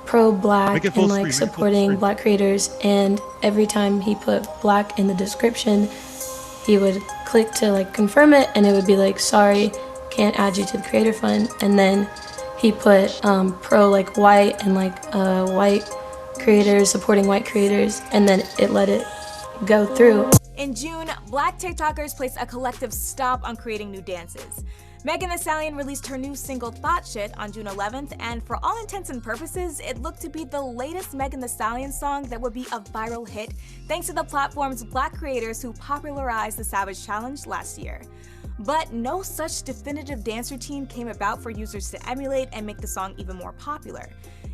pro-black Make it and full like screen. Make it full supporting screen. black creators, and every time he put black in the description, he would click to like confirm it, and it would be like, sorry, can't add you to the creator fund. And then he put pro like white and like white creators supporting white creators, and then it let it go through. In June, Black TikTokers placed a collective stop on creating new dances. Megan Thee Stallion released her new single Thought Shit on June 11th, and for all intents and purposes, it looked to be the latest Megan Thee Stallion song that would be a viral hit thanks to the platform's black creators who popularized the Savage Challenge last year. But no such definitive dance routine came about for users to emulate and make the song even more popular.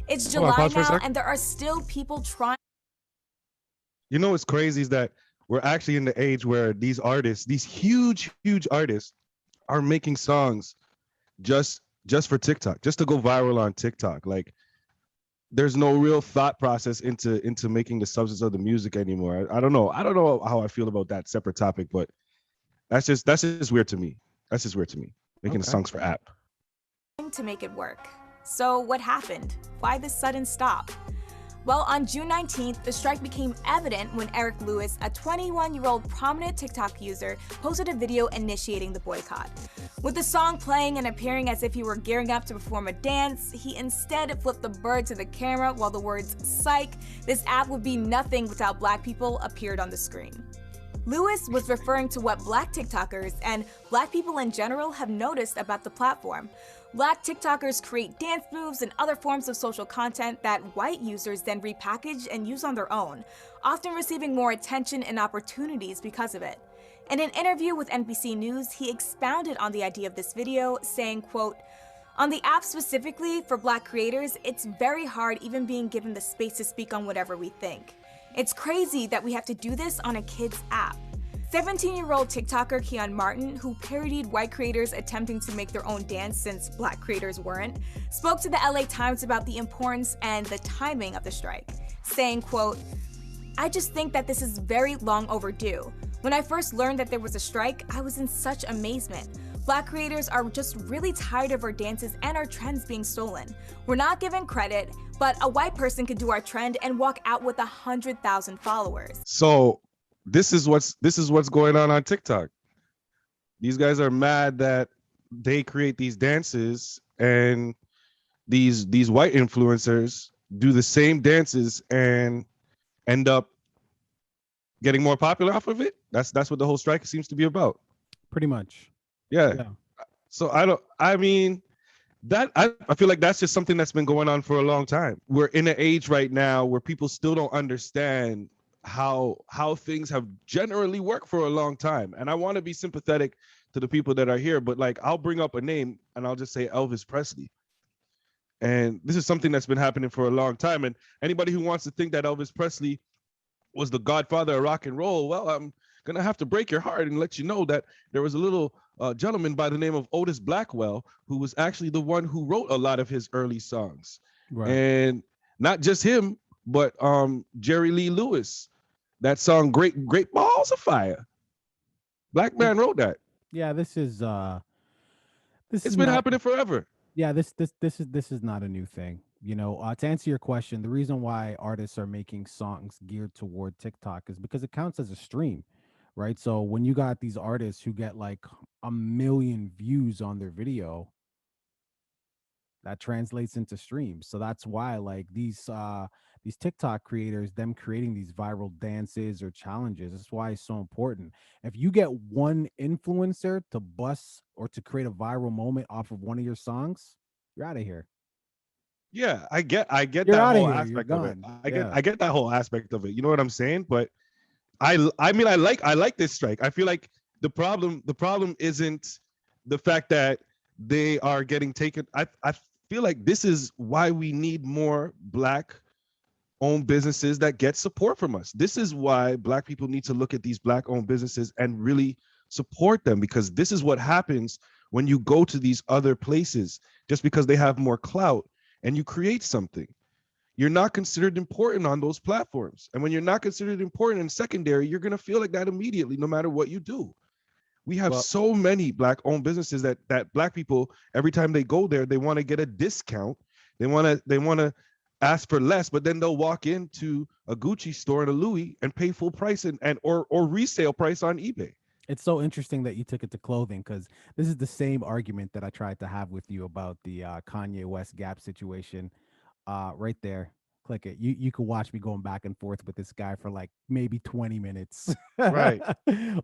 It's July now, and there are still people trying. You know what's crazy is that we're actually in the age where these artists, these huge artists, are making songs just for TikTok, just to go viral on TikTok. Like, there's no real thought process into making the substance of the music anymore. I don't know how I feel about that separate topic, but that's just weird to me. That's just weird to me. Making songs for app. To make it work. So what happened? Why this sudden stop? Well, on June 19th, the strike became evident when Eric Lewis, a 21-year-old prominent TikTok user, posted a video initiating the boycott. With the song playing and appearing as if he were gearing up to perform a dance, he instead flipped the bird to the camera while the words "psych, this app would be nothing without black people" appeared on the screen. Lewis was referring to what black TikTokers and black people in general have noticed about the platform. Black TikTokers create dance moves and other forms of social content that white users then repackage and use on their own, often receiving more attention and opportunities because of it. In an interview with NBC News, he expounded on the idea of this video, saying, quote, "On the app specifically, for black creators, it's very hard even being given the space to speak on whatever we think. It's crazy that we have to do this on a kid's app." 17-year-old TikToker Keon Martin, who parodied white creators attempting to make their own dance since black creators weren't, spoke to the LA Times about the importance and the timing of the strike, saying, quote, "I just think that this is very long overdue. When I first learned that there was a strike, I was in such amazement. Black creators are just really tired of our dances and our trends being stolen. We're not given credit, but a white person could do our trend and walk out with 100,000 followers." So this is what's going on TikTok. These guys are mad that they create these dances and these white influencers do the same dances and end up getting more popular off of it. That's what the whole strike seems to be about. Pretty much. Yeah. So I feel like that's just something that's been going on for a long time. We're in an age right now where people still don't understand how things have generally worked for a long time. And I want to be sympathetic to the people that are here, but like, I'll bring up a name and I'll just say Elvis Presley. And this is something that's been happening for a long time. And anybody who wants to think that Elvis Presley was the godfather of rock and roll, well, I'm gonna have to break your heart and let you know that there was a little gentleman by the name of Otis Blackwell who was actually the one who wrote a lot of his early songs. Right. And not just him, but Jerry Lee Lewis. That song, Great Balls of Fire. Black man wrote that. Yeah, this is it's been happening forever. Yeah, this is not a new thing. You know, to answer your question, the reason why artists are making songs geared toward TikTok is because it counts as a stream, right? So when you got these artists who get like 1 million views on their video, that translates into streams. So that's why like these TikTok creators, them creating these viral dances or challenges, that's why it's so important. If you get one influencer to bust or to create a viral moment off of one of your songs, you're out of here. Yeah, I get that whole aspect of it. I get that whole aspect of it. You know what I'm saying? But I mean I like this strike. I feel like the problem isn't the fact that they are getting taken. I feel like this is why we need more black owned businesses that get support from us. This is why black people need to look at these black owned businesses and really support them, because this is what happens when you go to these other places just because they have more clout and you create something. You're not considered important on those platforms. And when you're not considered important in secondary, you're going to feel like that immediately, no matter what you do. We have so many black owned businesses that black people, every time they go there, they want to get a discount. They want to ask for less, but then they'll walk into a Gucci store and a Louis and pay full price and or resale price on eBay. It's so interesting that you took it to clothing, because this is the same argument that I tried to have with you about the Kanye West Gap situation. Right there, click it. You could watch me going back and forth with this guy for like maybe 20 minutes. Right.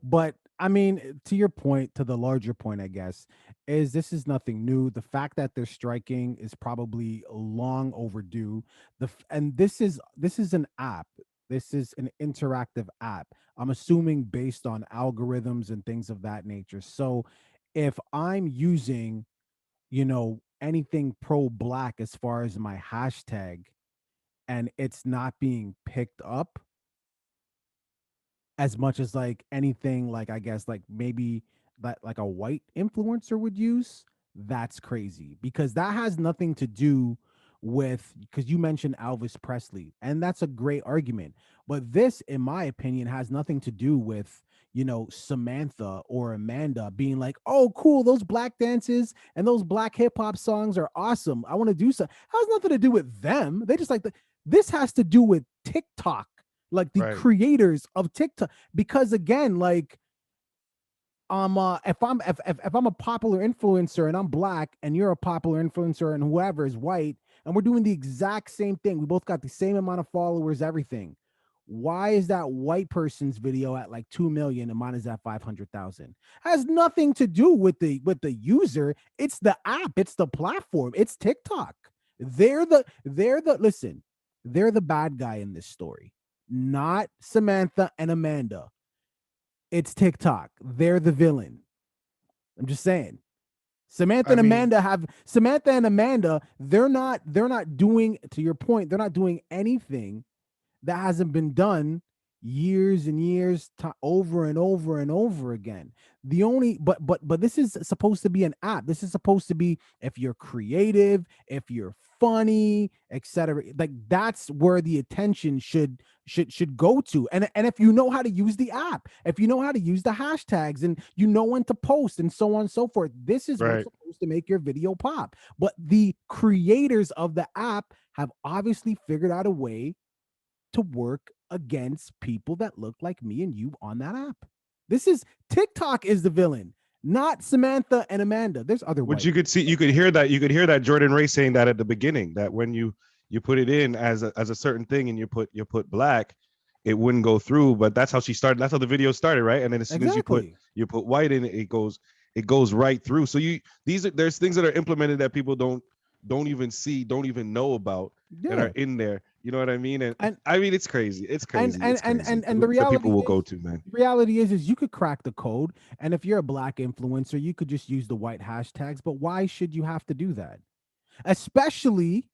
But I mean, to your point, to the larger point, I guess, is this is nothing new. The fact that they're striking is probably long overdue. And this is an app. This is an interactive app. I'm assuming based on algorithms and things of that nature. So if I'm using, anything pro black as far as my hashtag, and it's not being picked up as much as like anything, like I guess like maybe that like a white influencer would use, that's crazy, because that has nothing to do with, because you mentioned Elvis Presley, and that's a great argument, but this in my opinion has nothing to do with Samantha or Amanda being like, oh cool, those black dances and those black hip-hop songs are awesome, I want to do so. Has nothing to do with them. They just like this has to do with TikTok, like the creators of TikTok, because again, like if I'm a popular influencer and I'm black and you're a popular influencer and whoever is white and we're doing the exact same thing, we both got the same amount of followers, everything, why is that white person's video at like 2 million and mine is at 500,000? Has nothing to do with the user. It's the app, it's the platform, it's TikTok. They're the bad guy in this story, not Samantha and Amanda. It's TikTok. They're the villain. I'm just saying. Samantha and Amanda, they're not doing, to your point, they're not doing anything that hasn't been done years and years over and over and over again. The only but this is supposed to be an app. This is supposed to be, if you're creative, if you're funny, etc. Like that's where the attention should go to. And if you know how to use the app, if you know how to use the hashtags, and you know when to post and so on and so forth, this is what's supposed to make your video pop. But the creators of the app have obviously figured out a way to work against people that look like me and you on that app. This is TikTok is the villain, not Samantha and Amanda. There's other which you could see, you could hear that Jordan Ray saying that at the beginning, that when you put it in as a certain thing and you put black, it wouldn't go through. But that's how she started. That's how the video started, right? And then as soon as you put white in it, it goes right through. So there's things that are implemented that people don't even see, don't even know about, that are in there. You know what I mean? And I mean, it's crazy. It's crazy. And the reality people will go to, man. The reality is you could crack the code. And if you're a black influencer, you could just use the white hashtags. But why should you have to do that? Especially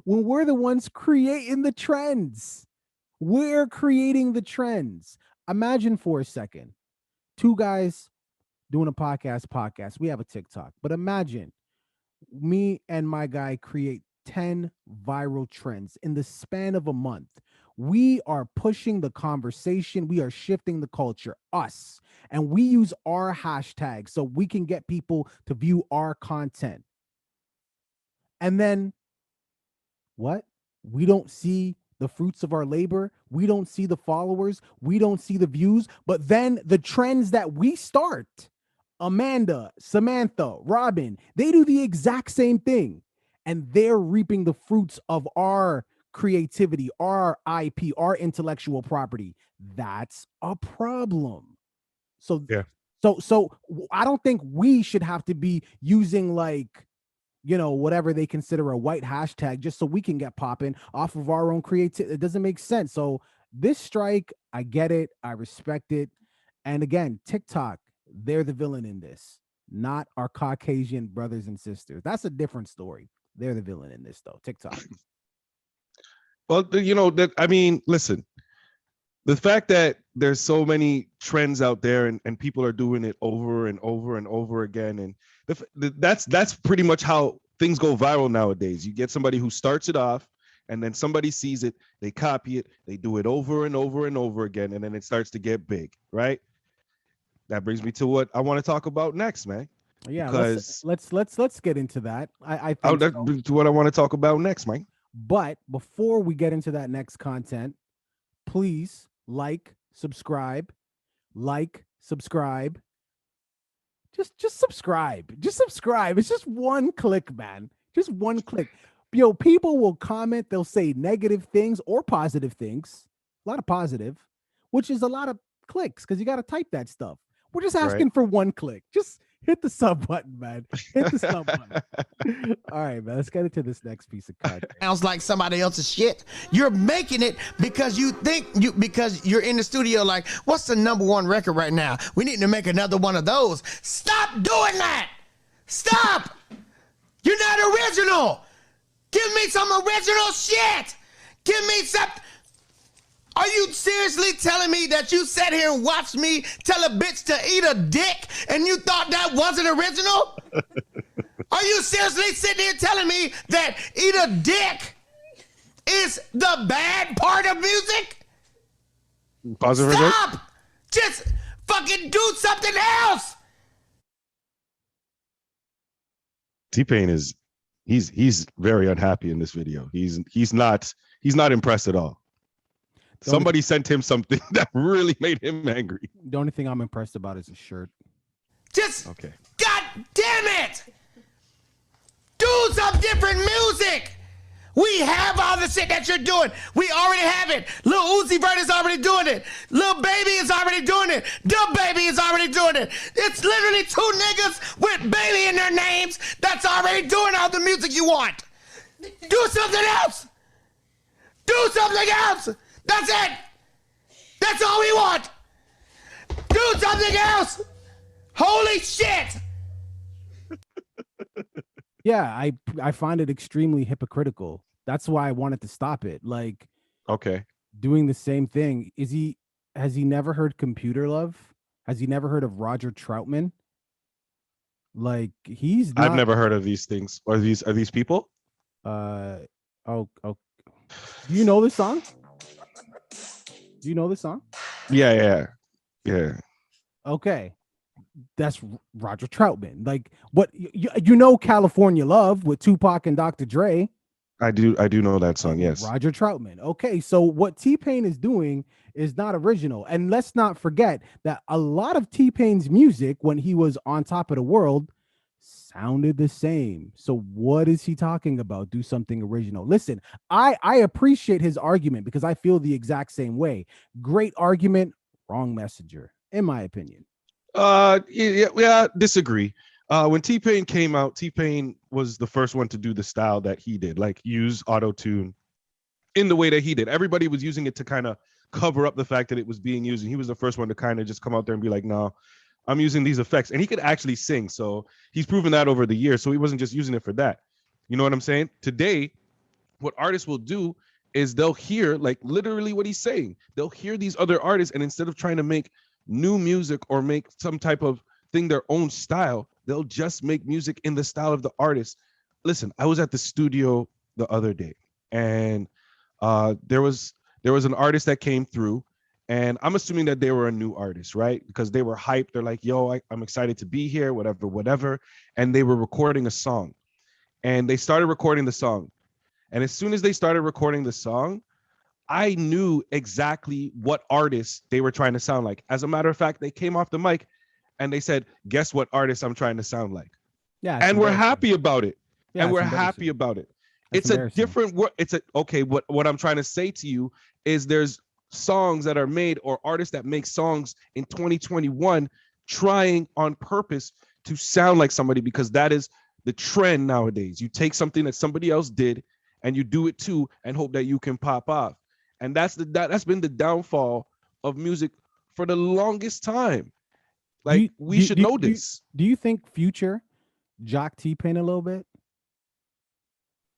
when we're the ones creating the trends. We're creating the trends. Imagine for a second, two guys doing a podcast. We have a TikTok. But imagine me and my guy create 10 viral trends in the span of a month. We are pushing the conversation. We are shifting the culture, us. And we use our hashtags so we can get people to view our content. And then what? We don't see the fruits of our labor. We don't see the followers. We don't see the views. But then the trends that we start, Amanda, Samantha, Robin, they do the exact same thing. And they're reaping the fruits of our creativity, our IP, our intellectual property. That's a problem. So I don't think we should have to be using like, whatever they consider a white hashtag just so we can get popping off of our own creativity. It doesn't make sense. So this strike, I get it. I respect it. And again, TikTok, they're the villain in this, not our Caucasian brothers and sisters. That's a different story. They're the villain in this, though. TikTok. Well, I mean, listen, the fact that there's so many trends out there and people are doing it over and over and over again. And that's pretty much how things go viral nowadays. You get somebody who starts it off and then somebody sees it, they copy it, they do it over and over and over again. And then it starts to get big, right? That brings me to what I want to talk about next, man. Yeah, because let's get into that. I think so. that's what I want to talk about next, Mike. But before we get into that next content, please subscribe, subscribe. Just subscribe. Just subscribe. It's just one click, man. Just one click. Yo, people will comment, they'll say negative things or positive things. A lot of positive, which is a lot of clicks because you got to type that stuff. We're just asking for one click. Just hit the sub button, man. Hit the sub button. All right, man. Let's get into this next piece of content. Sounds like somebody else's shit. You're making it because you think because you're in the studio like, what's the #1 record right now? We need to make another one of those. Stop doing that. Stop. You're not original. Give me some original shit. Give me some. Are you seriously telling me that you sat here and watched me tell a bitch to eat a dick and you thought that wasn't original? Are you seriously sitting here telling me that eat a dick is the bad part of music? Pause. Stop! Just fucking do something else! T-Pain he's very unhappy in this video. He's not impressed at all. Somebody sent him something that really made him angry. The only thing I'm impressed about is his shirt. Just, okay. God damn it! Do some different music! We have all the shit that you're doing. We already have it. Lil Uzi Vert is already doing it. Lil Baby is already doing it. Dub Baby is already doing it. It's literally 2 niggas with baby in their names that's already doing all the music you want. Do something else. Do something else. That's it. That's all we want. Do something else. Holy shit. Yeah, I find it extremely hypocritical. That's why I wanted to stop it. Like, okay, doing the same thing. Has he never heard Computer Love? Has he never heard of Roger Troutman? Like, I've never heard of these things. Are these people? Oh. Do you know this song? Do you know this song? Yeah. Okay. That's Roger Troutman. Like, what you know California Love with Tupac and Dr. Dre. I do know that song, yes. Roger Troutman. Okay, so what T-Pain is doing is not original. And let's not forget that a lot of T-Pain's music when he was on top of the world sounded the same. So what is he talking about? Do something original. Listen, I appreciate his argument because I feel the exact same way. Great argument, wrong messenger, in my opinion. Yeah, disagree. When T-Pain came out, T-Pain was the first one to do the style that he did, like use auto-tune in the way that he did. Everybody was using it to kind of cover up the fact that it was being used, and he was the first one to kind of just come out there and be like, no, I'm using these effects. And he could actually sing, so he's proven that over the years, so he wasn't just using it for that. You know what I'm saying? Today, what artists will do is they'll hear like literally what he's saying. They'll hear these other artists, and instead of trying to make new music or make some type of thing their own style, they'll just make music in the style of the artist. Listen, I was at the studio the other day, and there was an artist that came through, and I'm assuming that they were a new artist, right? Because they were hyped. They're like, yo, I'm excited to be here, whatever. And they were recording a song, and they started recording the song. And as soon as they started recording the song, I knew exactly what artist they were trying to sound like. As a matter of fact, they came off the mic and they said, guess what artist I'm trying to sound like? Yeah. And we're happy about it. Yeah, and we're happy about it. That's it's a different word. Okay. What I'm trying to say to you is there's songs that are made or artists that make songs in 2021 trying on purpose to sound like somebody, because that is the trend nowadays. You take something that somebody else did and you do it too and hope that you can pop off. And that's been the downfall of music for the longest time. Like, we should know this. Do you think Future jocked T-Pain a little bit?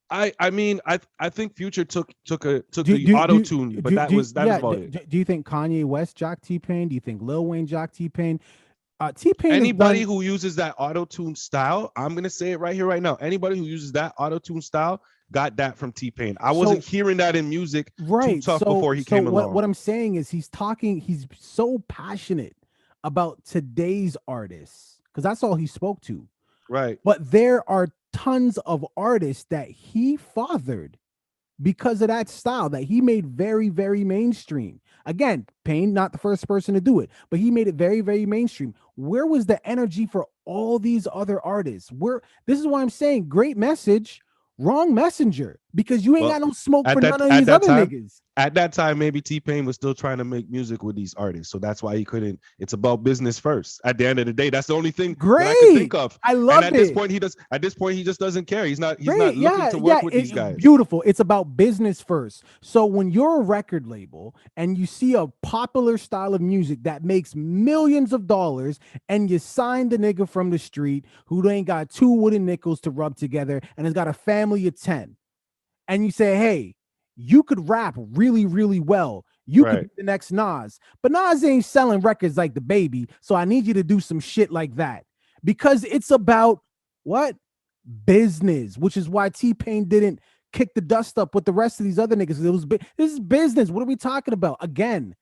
I mean, I think Future took the auto tune, but that's about it. Do you think Kanye West jocked T-Pain? Do you think Lil Wayne jocked T-Pain? T-Pain. Anybody who uses that auto tune style, I'm gonna say it right here, right now. Anybody who uses that auto tune style got that from T-Pain. I wasn't hearing that in music too tough before he came along. What I'm saying is he's so passionate about today's artists, because that's all he spoke to. Right. But there are tons of artists that he fathered because of that style that he made very, very mainstream. Again, Payne, not the first person to do it, but he made it very, very mainstream. Where was the energy for all these other artists? This is why I'm saying great message, wrong messenger, because you ain't Well, got no smoke for none of at these that other time, niggas. at that time, maybe T-Pain was still trying to make music with these artists, so that's why he couldn't. It's about business first. At the end of the day, that's the only thing that I could Great. think of. I And love at this it. point, At this point, he just doesn't care. He's not Great. looking to work with these guys. Beautiful. It's about business first. So when you're a record label and you see a popular style of music that makes millions of dollars and you sign the nigga from the street who ain't got two wooden nickels to rub together and has got a family of 10, and you say, hey, you could rap really, really well. You could be the next Nas. But Nas ain't selling records like the baby. So I need you to do some shit like that. Because it's about what? Business, which is why T-Pain didn't kick the dust up with the rest of these other niggas. This is business. What are we talking about? Again,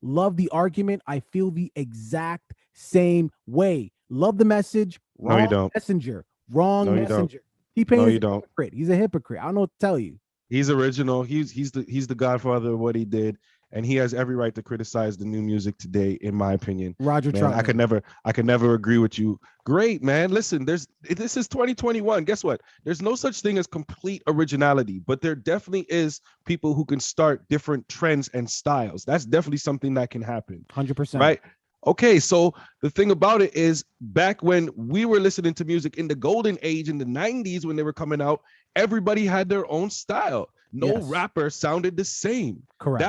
love the argument. I feel the exact same way. Love the message. Wrong No, you don't. messenger. Wrong No, you messenger. don't. T-Pain No, is you a don't. hypocrite. He's a hypocrite. I don't know what to tell you. He's original. He's the godfather of what he did, and he has every right to criticize the new music today, in my opinion. Roger Man, Troutman. I could never agree with you. Great, man. Listen, this is 2021. Guess what? There's no such thing as complete originality, but there definitely is people who can start different trends and styles. That's definitely something that can happen. 100%. Right? Okay, so the thing about it is, back when we were listening to music in the golden age in the 90s when they were coming out, everybody had their own style. No rapper sounded the same. Correct.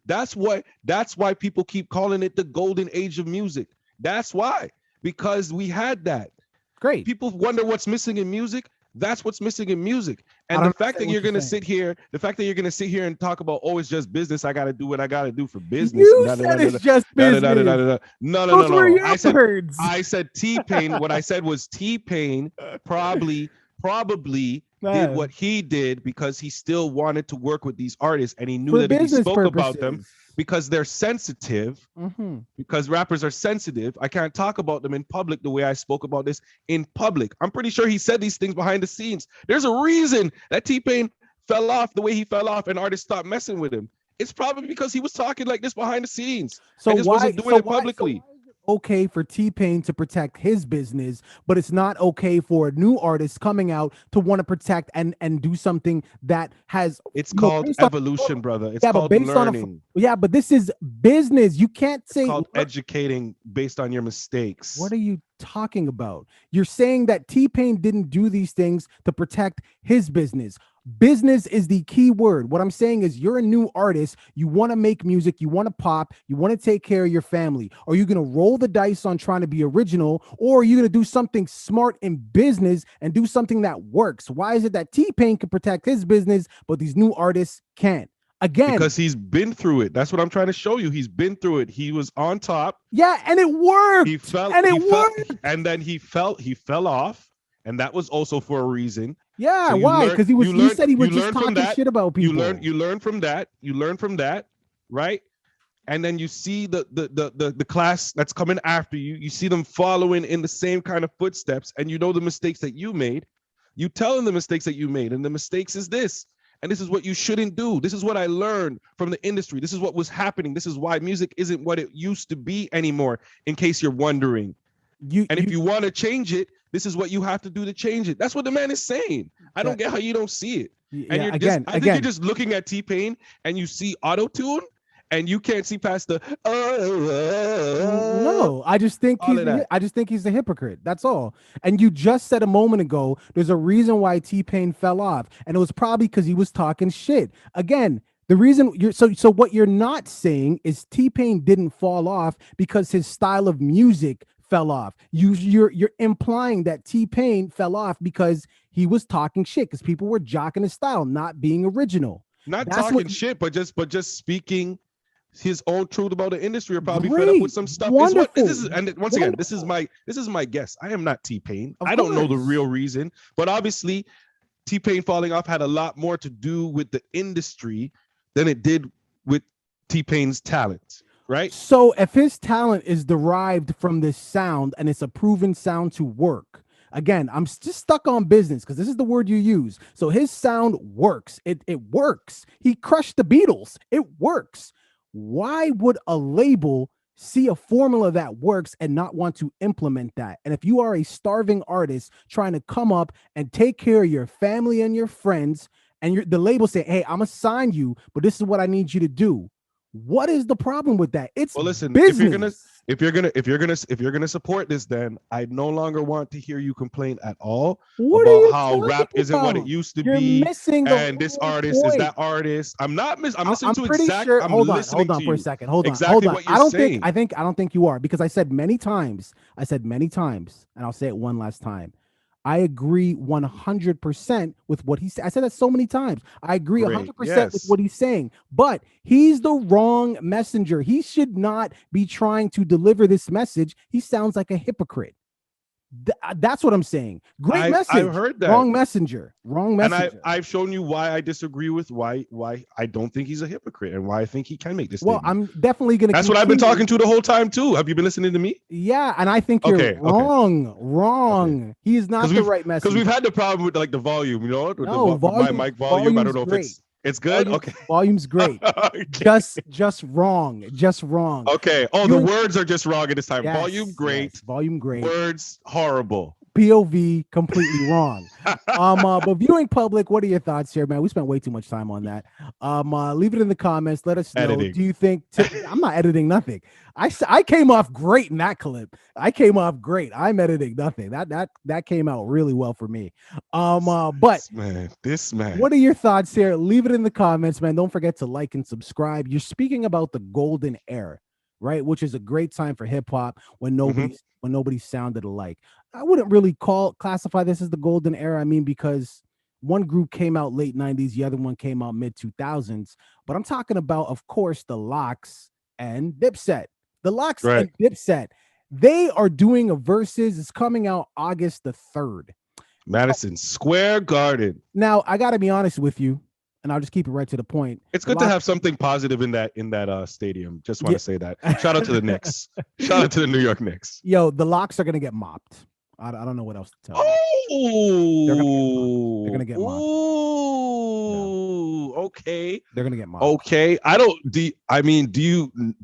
That's why people keep calling it the golden age of music. That's why, because we had that. Great. People wonder what's missing in music. That's what's missing in music. And the fact that you're gonna sit here, and talk about, oh, it's just business. I gotta do what I gotta do for business. You said it's just business. No. Those were your words. I said T-Pain. What I said was T-Pain probably did what he did because he still wanted to work with these artists, and he knew For that if he business spoke about them, purposes. because they're sensitive, because rappers are sensitive, I can't talk about them in public the way I spoke about this in public. I'm pretty sure he said these things behind the scenes. There's a reason that T-Pain fell off the way he fell off and artists stopped messing with him. It's probably because he was talking like this behind the scenes. So and just wasn't doing it publicly. Okay for T-Pain to protect his business, but it's not okay for a new artist coming out to want to protect and do something that has called evolution, brother. It's called learning. But this is business. You can't say it's called educating based on your mistakes. What are you talking about? You're saying that T-Pain didn't do these things to protect his business. Business is the key word. What I'm saying is, you're a new artist. You want to make music. You want to pop. You want to take care of your family. Are you going to roll the dice on trying to be original, or are you going to do something smart in business and do something that works? Why is it that T-Pain can protect his business, but these new artists can't? Again, because he's been through it. That's what I'm trying to show you. He's been through it. He was on top. Yeah, and it worked. He fell, and then he fell off, and that was also for a reason. Yeah, so why? Because he said he was just talking shit about people. You learn from that, right? And then you see the class that's coming after you. You see them following in the same kind of footsteps, and you know the mistakes that you made. You tell them the mistakes that you made, and the mistakes is this. And this is what you shouldn't do. This is what I learned from the industry. This is what was happening. This is why music isn't what it used to be anymore, in case you're wondering. If you want to change it, this is what you have to do to change it. That's what the man is saying. I don't get how you don't see it. And I think you're just looking at T-Pain and you see auto-tune and you can't see past the no, I just think he's a hypocrite. That's all. And you just said a moment ago, there's a reason why T-Pain fell off, and it was probably because he was talking shit. Again, the reason so what you're not saying is T-Pain didn't fall off because his style of music fell off. You're implying that T-Pain fell off because he was talking shit, because people were jocking his style, not being original. Not talking shit, but just speaking his own truth about the industry, or probably fed up with some stuff. Again, this is my guess. I am not T-Pain. I don't know the real reason, but obviously T-Pain falling off had a lot more to do with the industry than it did with T-Pain's talent, right? So if his talent is derived from this sound and it's a proven sound to work, Again, I'm just stuck on business because this is the word you use. So his sound works. It works. He crushed the Beatles. It works. Why would a label see a formula that works and not want to implement that? And if you are a starving artist trying to come up and take care of your family and your friends, and the label say, hey, I'm gonna sign you, but this is what I need you to do. What is the problem with that? It's Well, listen, business. if you're gonna support this, then I no longer want to hear you complain at all about how rap isn't what it used to be. Missing and this artist is that artist. I'm listening to pretty exact. sure. I'm Hold listening on to for a you. second. Hold on. Exactly what you're saying. I don't think you are, because I said many times, and I'll say it one last time. I agree 100% with what he said. I said that so many times. I agree 100% with what he's saying, but he's the wrong messenger. He should not be trying to deliver this message. He sounds like a hypocrite. That's what I'm saying. Great message. I've heard that. Wrong messenger. And I've shown you why I disagree with why I don't think he's a hypocrite and why I think he can make this statement. I'm definitely going to. That's what I've been talking to the whole time too. Have you been listening to me? Yeah, and I think you're wrong. Okay. He is not the right message. Because we've had the problem with like the volume, you know, with my mic volume. I don't know if it's good. Volume's great. Okay. Just wrong. Okay. Oh, the words are just wrong at this time. Yes, volume great. Yes, volume great. Words horrible. POV completely wrong. But viewing public, what are your thoughts here, man? We spent way too much time on that. Leave it in the comments. Let us know. Editing. Do you think I'm not editing nothing? I came off great in that clip. I came off great. I'm editing nothing. That came out really well for me. But this man. What are your thoughts here? Leave it in the comments, man. Don't forget to like and subscribe. You're speaking about the golden era, right? Which is a great time for hip hop when nobody sounded alike. I wouldn't really classify this as the golden era. I mean, because one group came out late 90s, the other one came out mid 2000s. But I'm talking about, of course, the Lox and Dipset. The Lox and Dipset, they are doing a versus. It's coming out August the 3rd. Madison Square Garden. Now, I got to be honest with you, and I'll just keep it right to the point. It's good to have something positive in that stadium. Just want to say that. Shout out to the Knicks. Shout out to the New York Knicks. Yo, the Lox are going to get mopped. I don't know what else to tell you. Oh, they're gonna get mopped. Oh, yeah. Okay. They're gonna get mopped. Okay. Do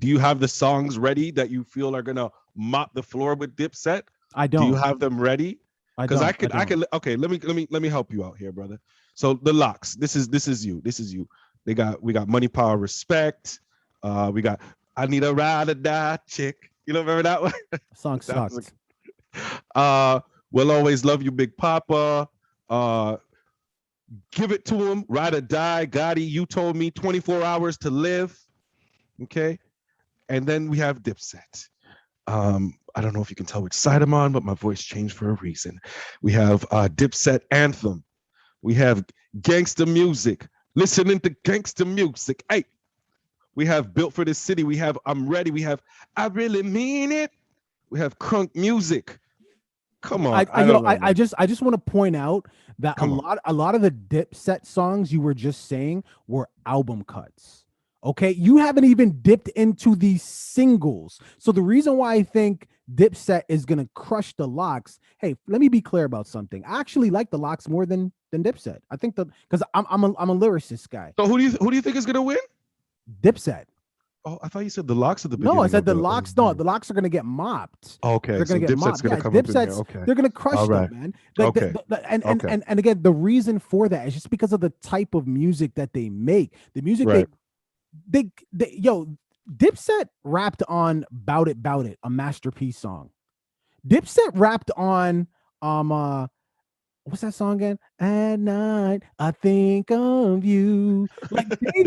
you have the songs ready that you feel are gonna mop the floor with Dipset? I don't. Do you have them ready? Because I could. Okay. Let me help you out here, brother. So the Lox. This is you. We got Money, Power, Respect. We got I Need a Ride or Die Chick. You know, remember that one? Song sucks. We'll Always Love You, Big Papa. Give It to Him, Ride or Die, Gotti, You Told Me, 24 Hours to Live. Okay. And then we have Dipset. I don't know if you can tell which side I'm on, but my voice changed for a reason. We have Dipset Anthem. We have Gangsta Music. Listening to Gangsta Music. Hey. We have Built for the City. We have I'm Ready. We have I Really Mean It. We have Crunk Music. Come on. I just want to point out that a lot of the Dipset songs you were just saying were album cuts. Okay, you haven't even dipped into these singles. So the reason why I think Dipset is gonna crush the Lox. Hey, let me be clear about something. I actually like the Lox more than Dipset. I think because I'm a lyricist guy. So who do you think is gonna win? Dipset. Oh, I thought you said the Lox at the beginning. No, I said the Lox. No, the Lox are going to get mopped. Okay, they're going to get mopped. Gonna come Dipset's, okay. They're going to crush them, man. And again, the reason for that is just because of the type of music that they make. The music they Dipset rapped on "Bout It, Bout It," a masterpiece song. Dipset rapped on what's that song again? At night, I think of you. Like they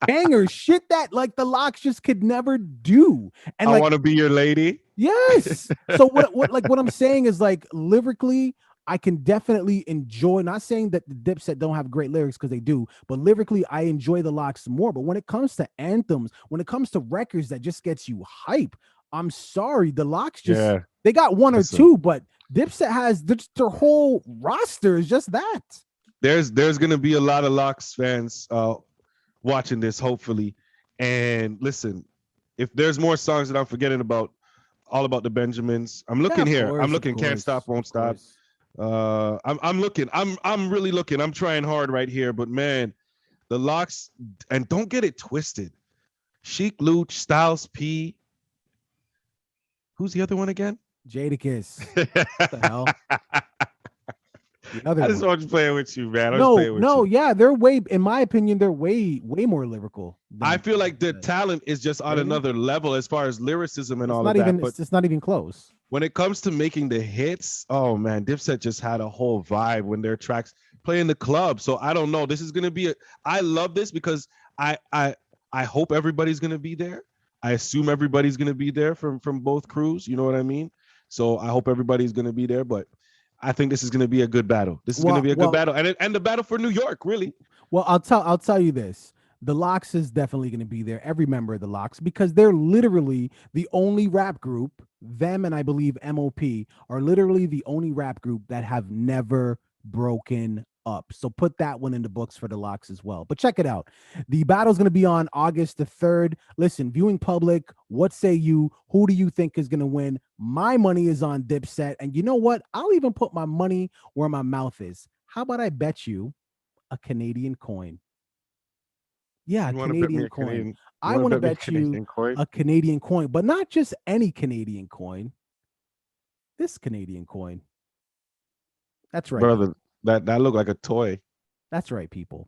banger shit that like the Lox just could never do. And I want to be your lady. Yes. So what I'm saying is like lyrically, I can definitely enjoy. Not saying that the Dipset don't have great lyrics because they do, but lyrically, I enjoy the Lox more. But when it comes to anthems, when it comes to records that just gets you hype, I'm sorry, the Lox they got one or two, but Dipset has their whole roster is just that. There's gonna be a lot of Lox fans watching this, hopefully. And listen, if there's more songs that I'm forgetting about, All About the Benjamins. I'm looking here. I'm looking. Can't Stop, Won't Stop. I'm looking. I'm really looking. I'm trying hard right here, but man, the locks, and don't get it twisted. Chic Luch, Styles P. Who's the other one again? Jadakiss. What the hell? The other I just one. want to play with you, man. They're way, in my opinion, they're way more lyrical. I feel like the talent is just on another level as far as lyricism and all of that. But it's not even close. When it comes to making the hits, oh man, Dipset just had a whole vibe when their tracks play in the club. So I don't know. This is gonna be I love this because I hope everybody's gonna be there. I assume everybody's gonna be there from both crews. You know what I mean? So I hope everybody's gonna be there, but I think this is going to be a good battle. This is going to be a good battle, and the battle for New York, really. Well, I'll tell you this: the Lox is definitely going to be there. Every member of the Lox, because they're literally the only rap group. Them and I believe MOP are literally the only rap group that have never broken up. So put that one in the books for the Lox as well. But check it out. The battle's going to be on August the 3rd. Listen, viewing public, what say you? Who do you think is going to win? My money is on Dipset. And you know what? I'll even put my money where my mouth is. How about I bet you a Canadian coin? Yeah, Canadian coin. I want to bet you a Canadian coin, but not just any Canadian coin. This Canadian coin. That's right. Brother. That looked like a toy. That's right, people.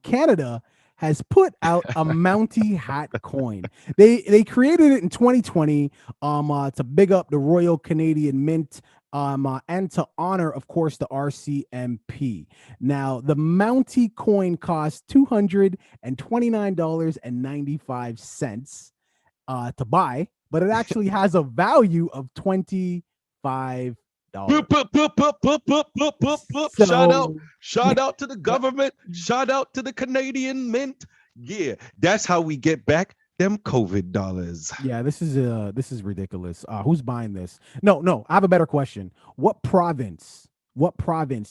Canada has put out a Mountie hat coin. They created it in 2020 to big up the Royal Canadian Mint and to honor, of course, the RCMP. Now, the Mountie coin costs $229.95 to buy, but it actually has a value of $25. Shout out to the government. Shout out to the Canadian Mint. Yeah, that's how we get back them COVID dollars. Yeah, this is ridiculous. Who's buying this? No, I have a better question. What province do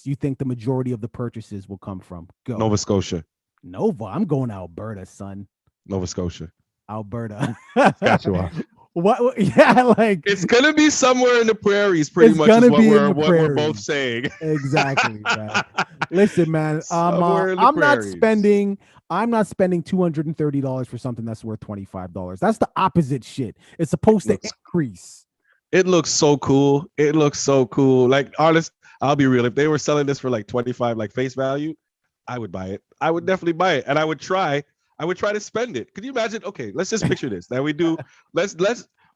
you think the majority of the purchases will come from? Go. Nova Scotia. Nova. I'm going Alberta, son. Nova Scotia. Alberta. Saskatchewan. What? Yeah, like it's gonna be somewhere in the prairies. Pretty much is what we're both saying. Exactly. Man. Listen, man. I'm not spending $230 for something that's worth $25. That's the opposite shit. It's supposed to increase. It looks so cool. Like, honest, I'll be real. If they were selling this for like 25, like face value, I would buy it. I would definitely buy it, and I would try to spend it. Could you imagine? Okay, let's just picture this. That we do.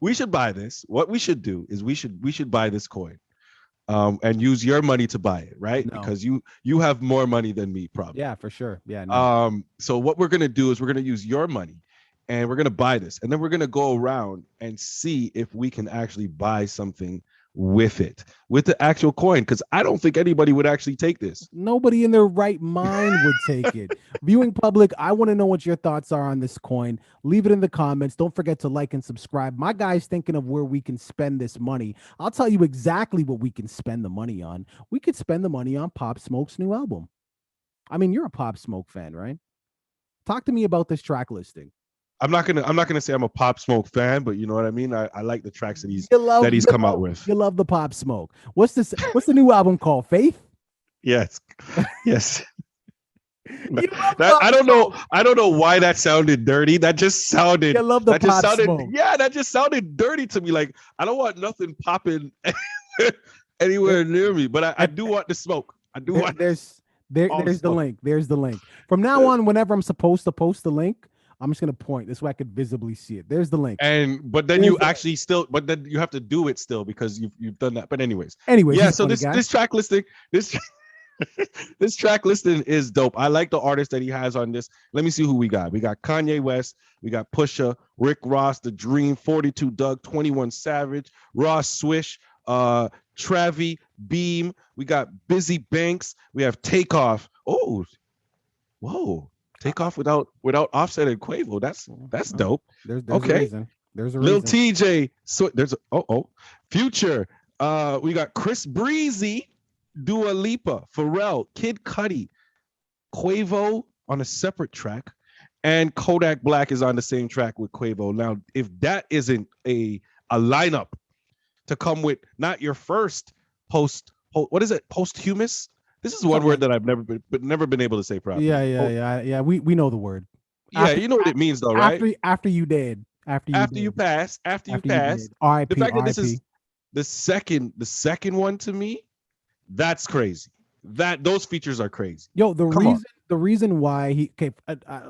We should buy this. What we should do is we should buy this coin, and use your money to buy it, right? No. Because you have more money than me, probably. Yeah, for sure. Yeah. No. So what we're gonna do is we're gonna use your money, and we're gonna buy this, and then we're gonna go around and see if we can actually buy something with the actual coin, because I don't think anybody would actually take this. Nobody in their right mind would take it. Viewing public, I want to know what your thoughts are on this coin. Leave it in the comments. Don't forget to like and subscribe. My guy's thinking of where we can spend this money. I'll tell you exactly what we can spend the money on. We could spend the money on Pop Smoke's new album. I mean, you're a Pop Smoke fan, right? Talk to me about this track listing. I'm not gonna say I'm a Pop Smoke fan, but you know what I mean. I like the tracks that he's come out with. You love the Pop Smoke. What's the new album called? Faith? Yes. I don't know why that sounded dirty. That just sounded. You love the Pop Smoke. Yeah, that just sounded dirty to me. Like, I don't want nothing popping anywhere near me, but I do want the smoke. I do want. There's the link. There's the link. From now on, whenever I'm supposed to post the link, I'm just gonna point this way I could visibly see it. There's the link. But then you have to do it still because you've done that. But anyways, yeah. So this track listing, this track listing is dope. I like the artist that he has on this. Let me see who we got. We got Kanye West, we got Pusha, Rick Ross, The Dream, 42 Doug, 21 Savage, Ross Swish, Travi, Beam. We got Busy Banks. We have Takeoff. Oh, whoa. Takeoff without Offset and Quavo. That's dope. There's okay. A reason. There's a Lil reason. TJ. So there's Future. We got Chris Breezy, Dua Lipa, Pharrell, Kid Cudi, Quavo on a separate track, and Kodak Black is on the same track with Quavo. Now, if that isn't a a lineup to come with not your first what is it, posthumous? This is one word that I've never been able to say properly. Yeah. We know the word. Yeah, you know what it means though, right? After you dead. After you pass. The R.I.P. fact that this is the second one to me, that's crazy. Those features are crazy. Yo, the reason why he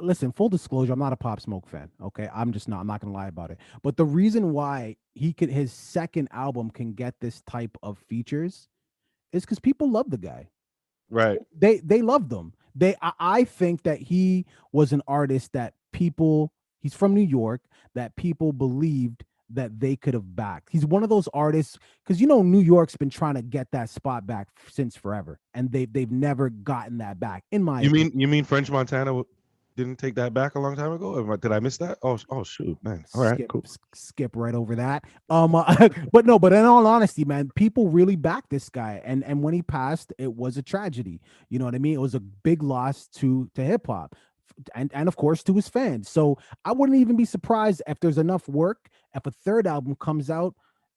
listen, full disclosure, I'm not a Pop Smoke fan. Okay, I'm not gonna lie about it. But the reason why his second album can get this type of features is because people love the guy. Right. They love them. I think that he was an artist that he's from New York, that people believed that they could have backed. He's one of those artists, because New York's been trying to get that spot back since forever, and they've never gotten that back. In my opinion. You mean French Montana didn't take that back a long time ago? Did I miss that? Oh shoot, man. All right, cool. Skip right over that. But in all honesty, man, people really backed this guy, and when he passed, it was a tragedy. You know what I mean? It was a big loss to hip hop. And of course to his fans. So I wouldn't even be surprised if there's enough work, if a third album comes out,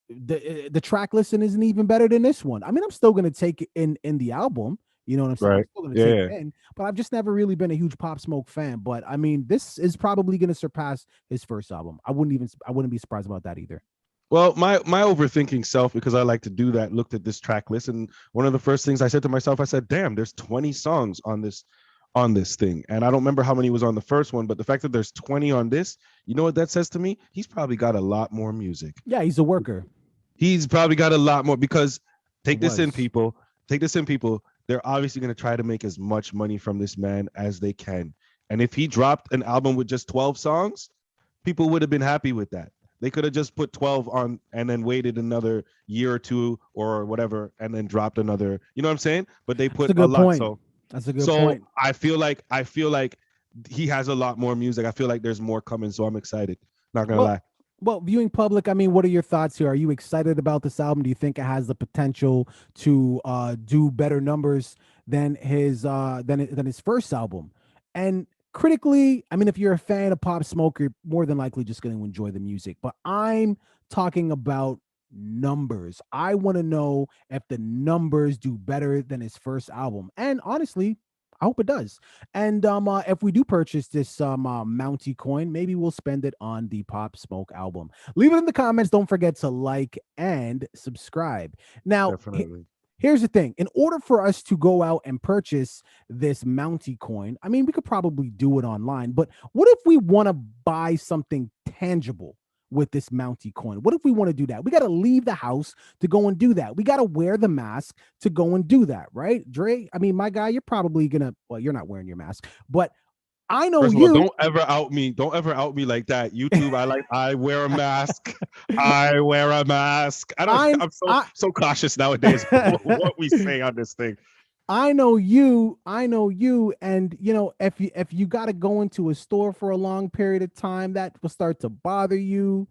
the track listing isn't even better than this one. I mean, I'm still gonna take it in the album. You know what I'm saying? Right. I'm still gonna take it in, but I've just never really been a huge Pop Smoke fan. But I mean, this is probably gonna surpass his first album. I wouldn't be surprised about that either. Well, my overthinking self, because I like to do that, looked at this track list, and one of the first things I said to myself, I said, damn, there's 20 songs on this thing. And I don't remember how many was on the first one, but the fact that there's 20 on this, you know what that says to me? He's probably got a lot more music. Yeah, he's a worker. He's probably got a lot more, because take this in, people. They're obviously going to try to make as much money from this man as they can. And if he dropped an album with just 12 songs, people would have been happy with that. They could have just put 12 on and then waited another year or two or whatever and then dropped another, you know what I'm saying? But they put a lot. Point. So that's a good point. I feel like he has a lot more music. I feel like there's more coming, so I'm excited. Not gonna lie. Well, viewing public, I mean, what are your thoughts here? Are you excited about this album? Do you think it has the potential to do better numbers than his first album? And critically, I mean, if you're a fan of Pop Smoke, you're more than likely just going to enjoy the music. But I'm talking about numbers. I want to know if the numbers do better than his first album. And honestly, I hope it does. And if we do purchase this Mountie coin, maybe we'll spend it on the Pop Smoke album. Leave it in the comments. Don't forget to like and subscribe. Now, here's the thing. In order for us to go out and purchase this Mountie coin, I mean, we could probably do it online, but what if we want to buy something tangible with this Mountie coin? What if we want to do that? We got to leave the house to go and do that. We got to wear the mask to go and do that, right? Dre, I mean, my guy, you're probably gonna, well, you're not wearing your mask, but I know you. Don't ever out me. Don't ever out me like that. YouTube, I wear a mask. I wear a mask. I'm so cautious nowadays what we say on this thing. I know you, and if you got to go into a store for a long period of time, that will start to bother you,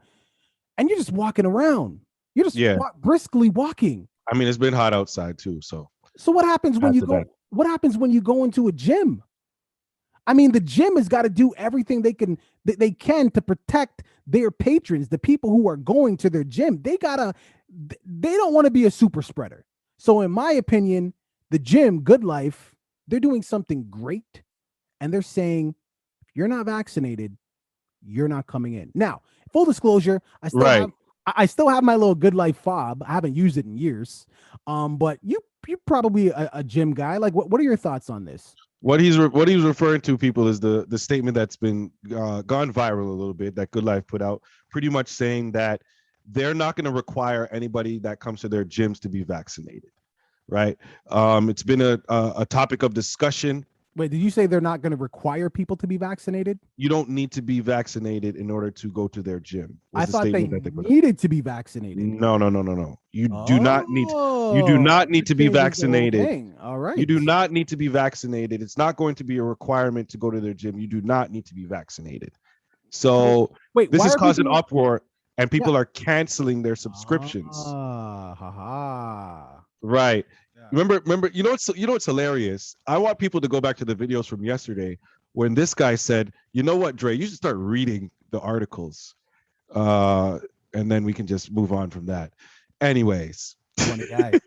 and you're just walking around. You're just briskly walking. I mean, it's been hot outside too, so what happens when you go? What happens when you go into a gym? I mean, the gym has got to do everything they can to protect their patrons, the people who are going to their gym. They don't want to be a super spreader. So in my opinion, the gym, Good Life, they're doing something great. And they're saying, if you're not vaccinated, you're not coming in. Now, full disclosure, I still have my little Good Life fob. I haven't used it in years. But you're probably a gym guy. Like, what are your thoughts on this? What he's referring to, people, is the statement that's been gone viral a little bit that Good Life put out, pretty much saying that they're not going to require anybody that comes to their gyms to be vaccinated, right? It's been a topic of discussion. Wait, did you say they're not going to require people to be vaccinated? You don't need to be vaccinated in order to go to their gym. I thought they needed to be vaccinated. No. You do not need to be vaccinated. All right. You do not need to be vaccinated. It's not going to be a requirement to go to their gym. You do not need to be vaccinated. So this is causing uproar, and people are canceling their subscriptions. Right. Remember, you know what's hilarious? I want people to go back to the videos from yesterday when this guy said, you know what, Dre, you should start reading the articles. And and then we can just move on from that. Anyways. Funny guy.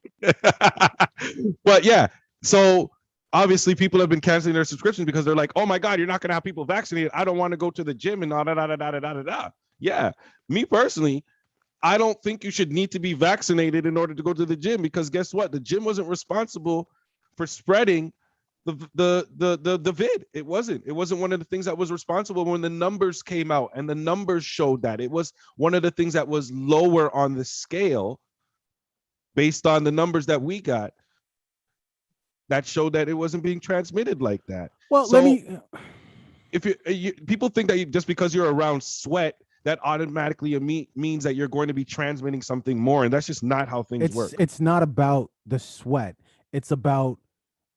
But yeah, so obviously people have been canceling their subscriptions because they're like, oh my God, you're not going to have people vaccinated. I don't want to go to the gym and da. Yeah, me personally, I don't think you should need to be vaccinated in order to go to the gym, because guess what? The gym wasn't responsible for spreading the vid. It wasn't one of the things that was responsible when the numbers came out, and the numbers showed that it was one of the things that was lower on the scale based on the numbers that we got that showed that it wasn't being transmitted like that. Well, so let me. If people think that just because you're around sweat, that automatically means that you're going to be transmitting something more, and that's just not how things work. It's not about the sweat. It's about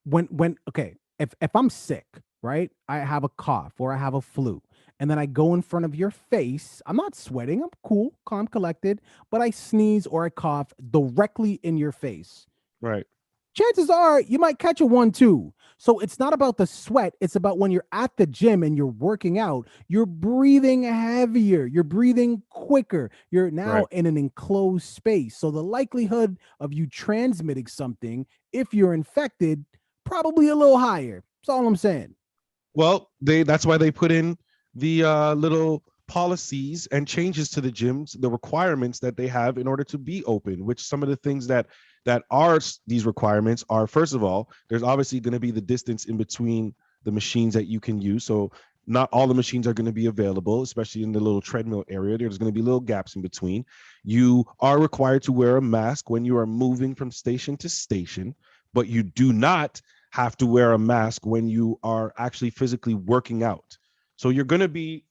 when okay, if I'm sick, right? I have a cough or I have a flu, and then I go in front of your face. I'm not sweating. I'm cool, calm, collected, but I sneeze or I cough directly in your face. Right. Chances are you might catch a 1-2. So it's not about the sweat. It's about when you're at the gym and you're working out, you're breathing heavier, you're breathing quicker. You're now in an enclosed space. So the likelihood of you transmitting something, if you're infected, probably a little higher. That's all I'm saying. Well, that's why they put in the little policies and changes to the gyms, the requirements that they have in order to be open, which some of the things that are these requirements are, first of all, there's obviously going to be the distance in between the machines that you can use. So not all the machines are going to be available, especially in the little treadmill area. There's going to be little gaps in between. You are required to wear a mask when you are moving from station to station, but you do not have to wear a mask when you are actually physically working out. So you're going to be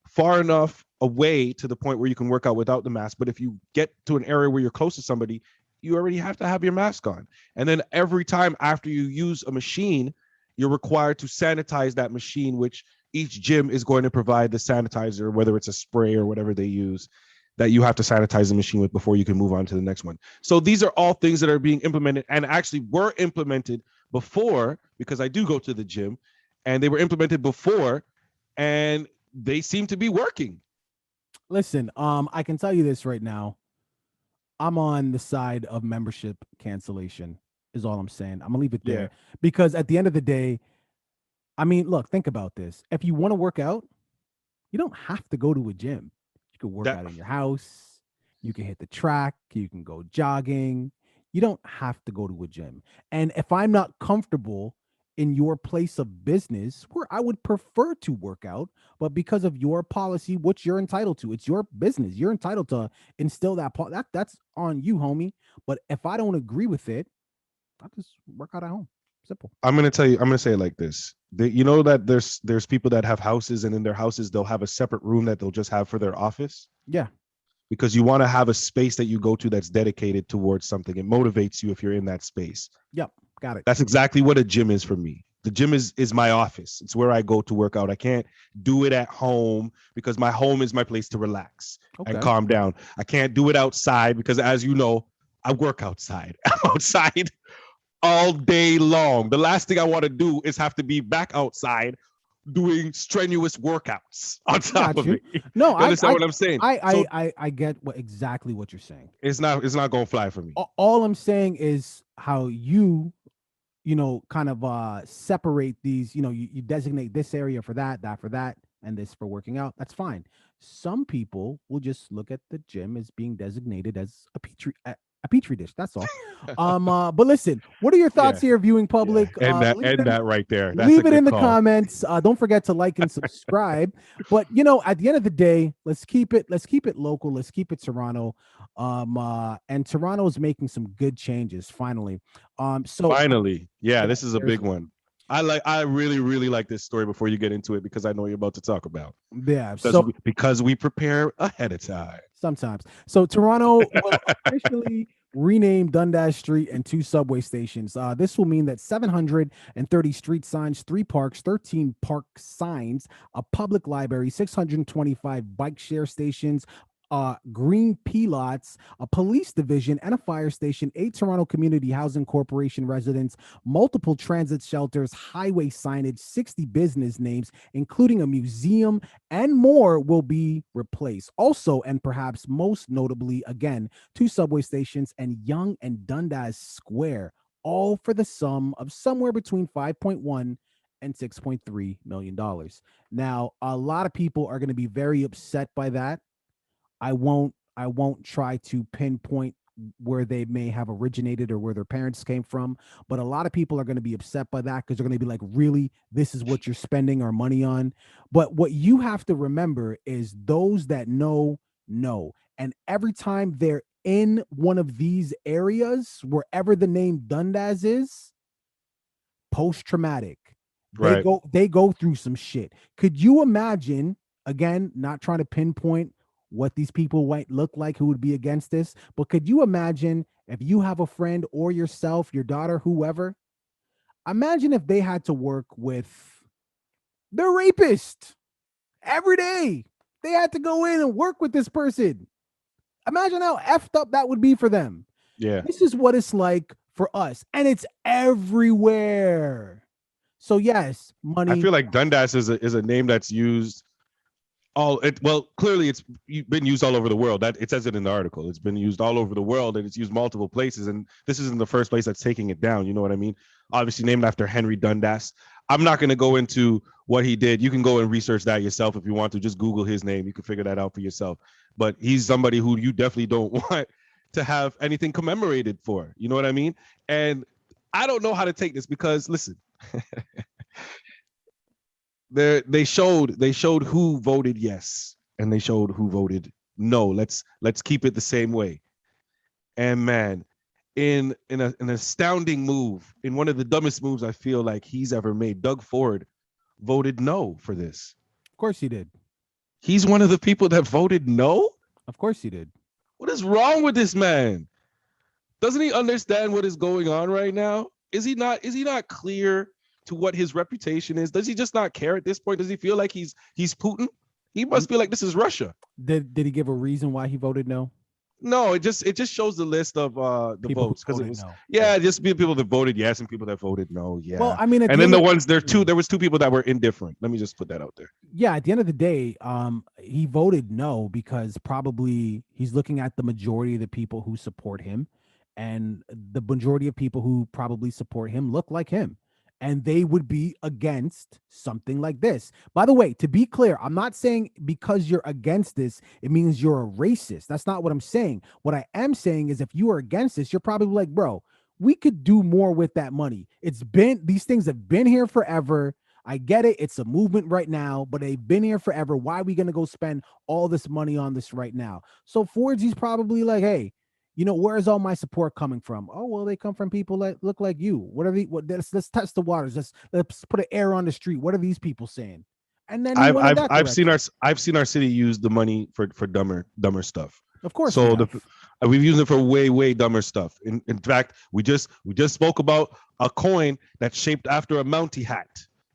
far enough away to the point where you can work out without the mask. But if you get to an area where you're close to somebody, you already have to have your mask on. And then every time after you use a machine, you're required to sanitize that machine, which each gym is going to provide the sanitizer, whether it's a spray or whatever they use, that you have to sanitize the machine with before you can move on to the next one. So these are all things that are being implemented and actually were implemented before, because I do go to the gym, and they were implemented before, and they seem to be working. Listen, I can tell you this right now. I'm on the side of membership cancellation, is all I'm saying. I'm gonna leave it there because at the end of the day, I mean, look, think about this. If you want to work out, you don't have to go to a gym. You can work out in your house. You can hit the track. You can go jogging. You don't have to go to a gym. And if I'm not comfortable in your place of business where I would prefer to work out, but because of your policy, which you're entitled to, it's your business. You're entitled to instill that. That's on you, homie. But if I don't agree with it, I'll just work out at home. Simple. I'm going to say it like this. You know that there's people that have houses, and in their houses, they'll have a separate room that they'll just have for their office. Yeah. Because you want to have a space that you go to that's dedicated towards something. It motivates you if you're in that space. Yep. Got it. That's exactly what a gym is for me. The gym is my office. It's where I go to work out. I can't do it at home because my home is my place to relax and calm down. I can't do it outside because, as you know, I work outside. I'm outside all day long. The last thing I want to do is have to be back outside doing strenuous workouts on top of it. No, you understand what I'm saying? I get exactly what you're saying. It's not going to fly for me. All I'm saying is how you kind of separate these, you designate this area for that for that, and this for working out. That's fine. Some people will just look at the gym as being designated as a petri dish. That's all. But listen, what are your thoughts here, viewing public? And that right there. That's leave it in the comments. Don't forget to like and subscribe. But at the end of the day, let's keep it local. Let's keep it Toronto. And Toronto is making some good changes finally. Finally, this is a big one. I really, really like this story before you get into it, because I know you're about to talk about. Yeah. Because we prepare ahead of time. Sometimes. So Toronto will officially rename Dundas Street and 2 subway stations. This will mean that 730 street signs, 3 parks, 13 park signs, a public library, 625 bike share stations, green pilots, a police division, and a fire station, 8 Toronto Community Housing Corporation residents, multiple transit shelters, highway signage, 60 business names, including a museum, and more will be replaced. Also, and perhaps most notably, again, 2 subway stations and Yonge and Dundas Square, all for the sum of somewhere between 5.1 and $6.3 million. Now, a lot of people are going to be very upset by that. I won't try to pinpoint where they may have originated or where their parents came from, but a lot of people are going to be upset by that because they're going to be like, really, this is what you're spending our money on? But what you have to remember is those that know. And every time they're in one of these areas, wherever the name Dundas is, post-traumatic. Right. They go through some shit. Could you imagine, again, not trying to pinpoint what these people might look like who would be against this, but could you imagine if you have a friend or yourself, your daughter, whoever, imagine if they had to work with the rapist every day. They had to go in and work with this person. Imagine how effed up that would be for them. Yeah. This is what it's like for us, and it's everywhere. So yes, money. I feel like Dundas is a name that's used clearly it's been used all over the world. That it says it in the article. It's been used all over the world, and it's used multiple places. And this isn't the first place that's taking it down. You know what I mean? Obviously named after Henry Dundas. I'm not going to go into what he did. You can go and research that yourself if you want to. Just Google his name. You can figure that out for yourself. But he's somebody who you definitely don't want to have anything commemorated for. You know what I mean? And I don't know how to take this because listen. They showed who voted yes and they showed who voted no. Let's keep it the same way. And man, in an astounding move, in one of the dumbest moves I feel like he's ever made, Doug Ford voted no for this. Of course he did. He's one of the people that voted no? Of course he did. What is wrong with this man? Doesn't he understand what is going on right now? Is he not clear to what his reputation is? Does he just not care at this point? Does he feel like he's Putin? He must feel like this is Russia. Did he give a reason why he voted no? No, it just shows the list of the people votes because it was no. Just people that voted yes and people that voted no. Yeah. Well, I mean, and then there was 2 people that were indifferent. Let me just put that out there. Yeah, at the end of the day, he voted no because probably he's looking at the majority of the people who support him, and the majority of people who probably support him look like him. And they would be against something like this. By the way, to be clear, I'm not saying because you're against this, it means you're a racist. That's not what I'm saying. What I am saying is if you are against this, you're probably like, bro, we could do more with that money. These things have been here forever. I get it. It's a movement right now, but they've been here forever. Why are we going to go spend all this money on this right now? So Ford's probably like, hey, where's all my support coming from? Oh, well, they come from people that look like you. Let's test the waters. Let's put an air on the street. What are these people saying? And then I've seen our city use the money for dumber stuff. Of course. So we've used it for way dumber stuff. In fact, we just spoke about a coin that's shaped after a Mountie hat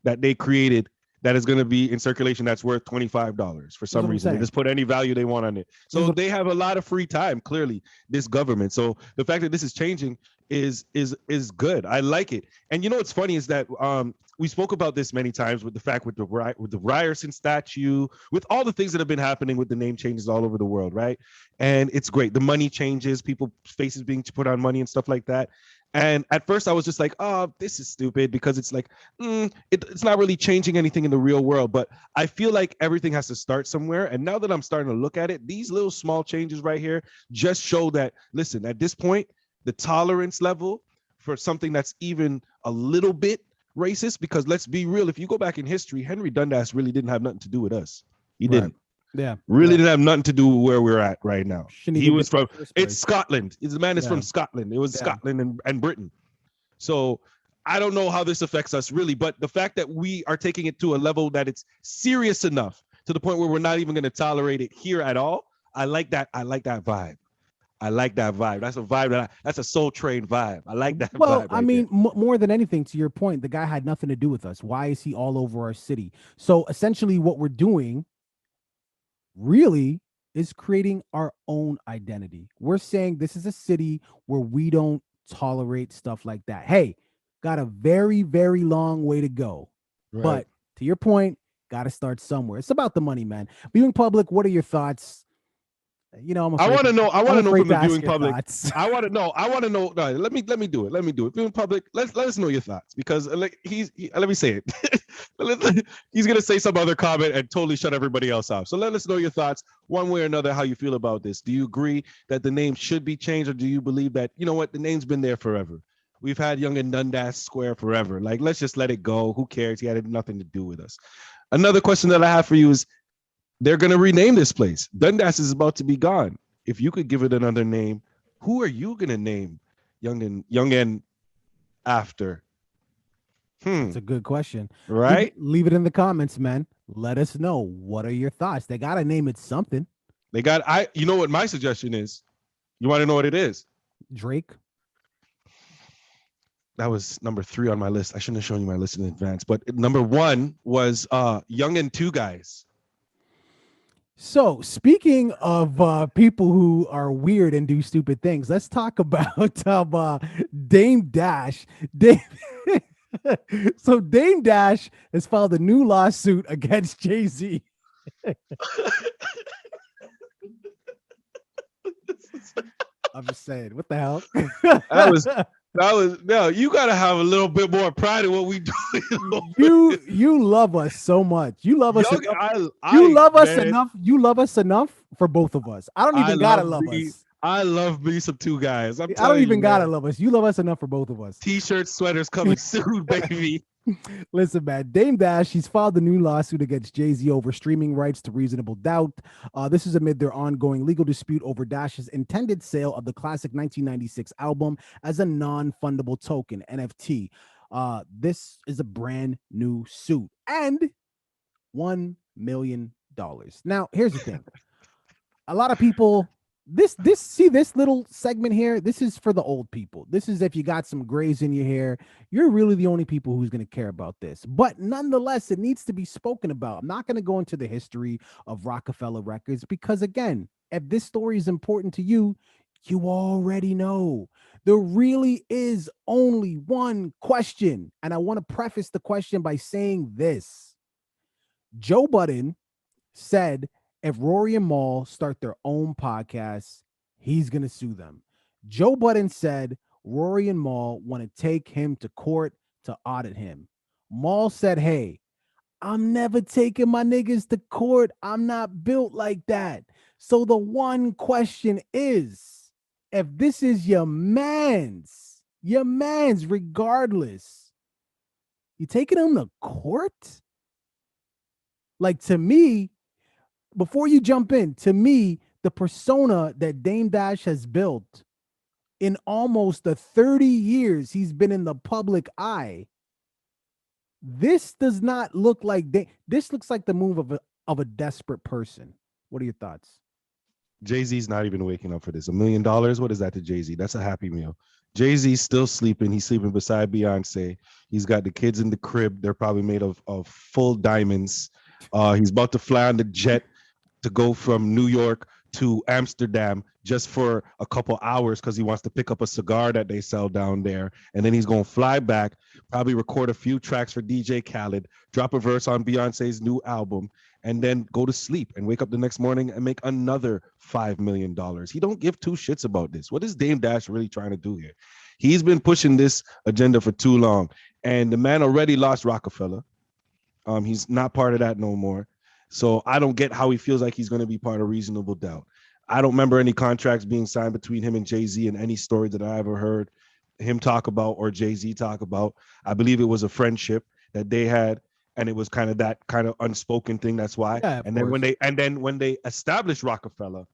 that they created that is going to be in circulation that's worth $25 for some reason. They just put any value they want on it. So they have a lot of free time, clearly, this government. So the fact that this is changing is good. I like it. And what's funny is that we spoke about this many times with the fact with the Ryerson statue, with all the things that have been happening with the name changes all over the world, right? And it's great. The money changes, people's faces being put on money and stuff like that. And at first I was just like, oh, this is stupid because it's like, it's not really changing anything in the real world. But I feel like everything has to start somewhere. And now that I'm starting to look at it, these little small changes right here just show that, listen, at this point, the tolerance level for something that's even a little bit racist, because let's be real, if you go back in history, Henry Dundas really didn't have nothing to do with us. He didn't. Yeah. Really didn't have nothing to do with where we're at right now. He was from, it's Scotland. The man is from Scotland. It was Scotland and Britain. So I don't know how this affects us really, but the fact that we are taking it to a level that it's serious enough to the point where we're not even going to tolerate it here at all. I like that. I like that vibe. That's a vibe that's a Soul Train vibe. I like that. Well, vibe I mean, more than anything, to your point, the guy had nothing to do with us. Why is he all over our city? So essentially what we're doing really is creating our own identity. We're saying this is a city where we don't tolerate stuff like that. Hey, got a very, very long way to go. Right. But to your point, got to start somewhere. It's about the money, man. Viewing public, what are your thoughts? You know, I want to know. I want to know from the viewing public. Thoughts. I want to know. No, let me do it. Let me do it. Viewing public, let us know your thoughts, because like let me say it. He's gonna say some other comment and totally shut everybody else off. So let us know your thoughts, one way or another, how you feel about this. Do you agree that the name should be changed, or do you believe that, you know what, the name's been there forever? We've had Young and Dundas Square forever. Like, let's just let it go. Who cares? He had nothing to do with us. Another question that I have for you is, they're going to rename this place. Dundas is about to be gone. If you could give it another name, who are you going to name Young and after? That's a good question. Right? Leave it in the comments, man. Let us know. What are your thoughts? They got to name it something. You know what my suggestion is? You want to know what it is? Drake. That was number 3 on my list. I shouldn't have shown you my list in advance, but number 1 was Young and 2Guys. So, speaking of people who are weird and do stupid things, let's talk about Dame Dash. So, Dame Dash has filed a new lawsuit against Jay-Z. I'm just saying, what the hell? That was no. You gotta have a little bit more pride in what we do. You love us so much. You love us. Enough. You love us enough for both of us. I don't even gotta love us. I love me some 2Guys. I don't even gotta love us. You love us enough for both of us. T-shirts, sweaters coming soon, baby. Listen, man, Dame Dash, she's filed a new lawsuit against Jay-Z over streaming rights to Reasonable Doubt. This is amid their ongoing legal dispute over Dash's intended sale of the classic 1996 album as a non-fundable token, NFT. This is a brand new suit and $1 million. Now, here's the thing. A lot of people... This little segment here, this is for the old people. This is if you got some grays in your hair, you're really the only people who's going to care about this. But nonetheless, it needs to be spoken about. I'm not going to go into the history of Rockefeller Records because, again, if this story is important to you, you already know. There really is only one question. And I want to preface the question by saying this. Joe Budden said, if Rory and Mal start their own podcast, he's going to sue them. Joe Budden said Rory and Mal want to take him to court to audit him. Mal said, hey, I'm never taking my niggas to court. I'm not built like that. So the one question is, if this is your man's regardless, you taking him to court? Like, to me, before you jump in, to me, the persona that Dame Dash has built in almost the 30 years he's been in the public eye, this does not look like this looks like the move of a desperate person. What are your thoughts? Jay-Z's not even waking up for this. $1 million, what is that to Jay-Z? That's a happy meal. Jay-Z's still sleeping. He's sleeping beside Beyonce. He's got the kids in the crib. They're probably made of full diamonds. He's about to fly on the jet to go from New York to Amsterdam just for a couple hours because he wants to pick up a cigar that they sell down there. And then he's going to fly back, probably record a few tracks for DJ Khaled, drop a verse on Beyonce's new album, and then go to sleep and wake up the next morning and make another $5 million. He don't give two shits about this. What is Dame Dash really trying to do here? He's been pushing this agenda for too long. And the man already lost Rockefeller. He's not part of that no more. So I don't get how he feels like he's going to be part of Reasonable Doubt. I don't remember any contracts being signed between him and Jay-Z in any story that I ever heard him talk about or Jay-Z talk about. I believe it was a friendship that they had, and it was kind of that kind of unspoken thing. That's why. Yeah, and then when they established Rockefeller,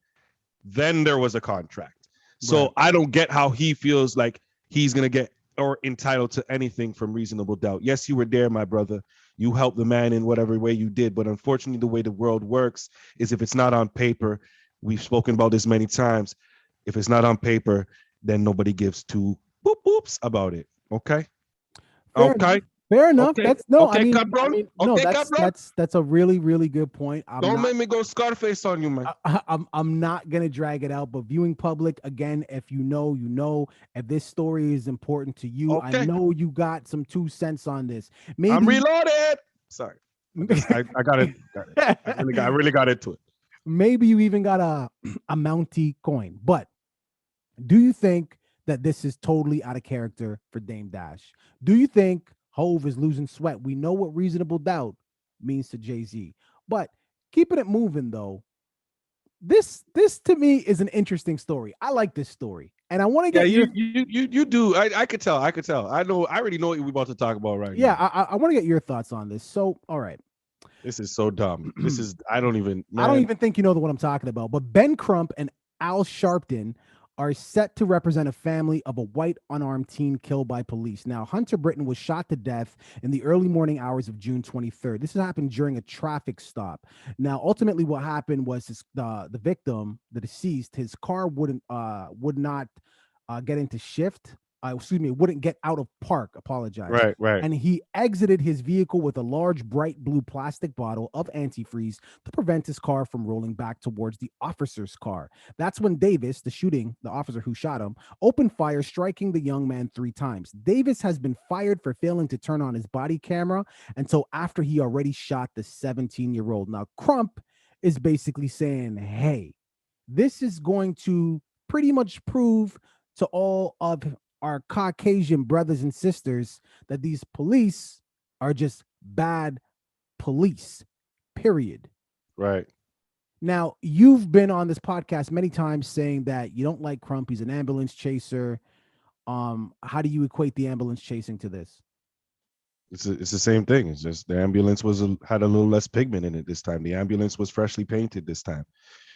then there was a contract. So right. I don't get how he feels like he's going to get or entitled to anything from Reasonable Doubt. Yes, you were there, my brother. You helped the man in whatever way you did. But unfortunately, the way the world works is if it's not on paper, we've spoken about this many times. If it's not on paper, then nobody gives two boop boops about it. Okay? Fair Fair enough. Okay. That's no. Okay, I cabron. mean, no. Okay, cabron. That's a really, really good point. Don't make me go Scarface on you, man. I'm not gonna drag it out, but viewing public again. If you know, you know. If this story is important to you, I Okay. know you got some 2 cents on this. I'm Maybe reloaded. Sorry. I got it. I really got into it. maybe you even got a Mountie coin. But do you think that this is totally out of character for Dame Dash? Do you think Hove is losing sweat? We know what reasonable doubt means to Jay-Z. But keeping it moving though, this to me is an interesting story. I like this story. And I want to Yeah, get your you do. I could tell. I already know what we're about to talk about right now. I want to get your thoughts on this. So, all right. This is so dumb. This is I don't even think you know what I'm talking about. But Ben Crump and Al Sharpton are set to represent a family of a white unarmed teen killed by police. Now, Hunter Britton was shot to death in the early morning hours of June 23rd. This happened during a traffic stop. Now, ultimately, what happened was the victim, the deceased, his car would not get into shift. Wouldn't get out of park. Apologize. Right. And he exited his vehicle with a large bright blue plastic bottle of antifreeze to prevent his car from rolling back towards the officer's car. That's when Davis, the officer who shot him, opened fire, striking the young man 3 times. Davis has been fired for failing to turn on his body camera until after he already shot the 17-year-old. Now, Crump is basically saying, hey, this is going to pretty much prove to all of our Caucasian brothers and sisters that these police are just bad police, period. Right. Now, you've been on this podcast many times saying that you don't like Crump. He's an ambulance chaser. How do you equate the ambulance chasing to this? It's the same thing. It's just the ambulance had a little less pigment in it this time. The ambulance was freshly painted this time.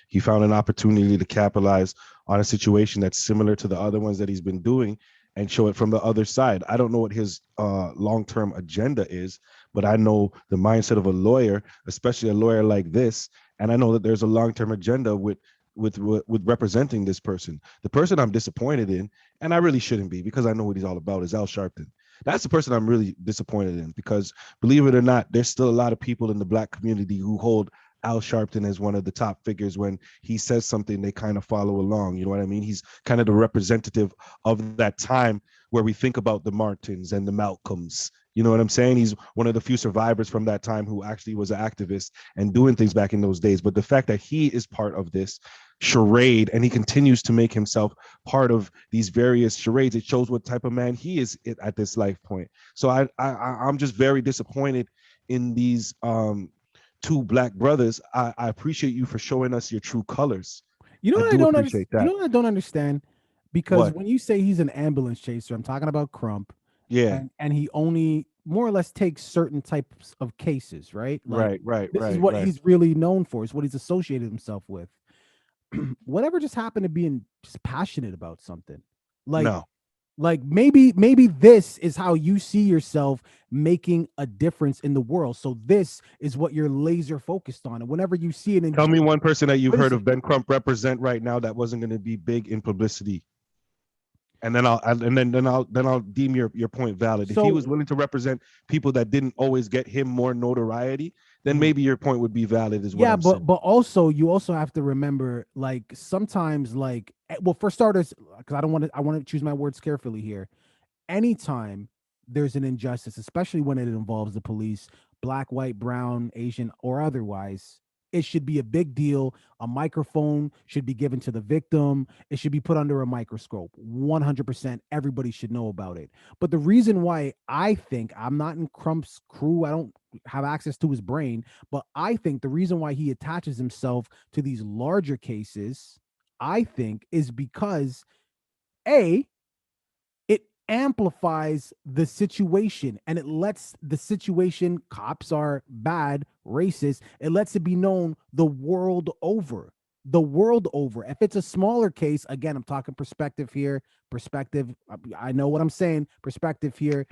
He found an opportunity to capitalize on a situation that's similar to the other ones that he's been doing and show it from the other side. I don't know what his long-term agenda is, but I know the mindset of a lawyer, especially a lawyer like this, and I know that there's a long-term agenda with representing this person. The person I'm disappointed in, and I really shouldn't be because I know what he's all about, is Al Sharpton. That's the person I'm really disappointed in because, believe it or not, there's still a lot of people in the Black community who hold Al Sharpton as one of the top figures. When he says something, they kind of follow along. You know what I mean? He's kind of the representative of that time where we think about the Martins and the Malcolms. You know what I'm saying? He's one of the few survivors from that time who actually was an activist and doing things back in those days. But the fact that he is part of this charade and he continues to make himself part of these various charades, it shows what type of man he is at this life point. So I'm just very disappointed in these 2 Black brothers. I appreciate you for showing us your true colors. You know what I don't understand? You know what I don't understand? Because when you say he's an ambulance chaser, I'm talking about Crump. Yeah. And he only more or less takes certain types of cases, right? Like, right. This is what he's really known for. Is what he's associated himself with. Whatever just happened to being just passionate about something. Like maybe this is how you see yourself making a difference in the world. So this is what you're laser focused on. And whenever you see it, tell me one person that you've heard of Ben Crump represent right now that wasn't going to be big in publicity. And then I'll deem your point valid. If he was willing to represent people that didn't always get him more notoriety, then maybe your point would be valid as well. Yeah, but also you also have to remember, like, sometimes, like, well, for starters, because I want to choose my words carefully here. Anytime there's an injustice, especially when it involves the police, Black, white, brown, Asian, or otherwise, it should be a big deal. A microphone should be given to the victim. It should be put under a microscope. 100%. Everybody should know about it. But the reason why I think, I'm not in Crump's crew, I don't have access to his brain, but I think the reason why he attaches himself to these larger cases, I think, is because it amplifies the situation and it lets the situation, cops are bad, racist, it lets it be known the world over. If it's a smaller case, again, I'm talking perspective here, I know what I'm saying, perspective here.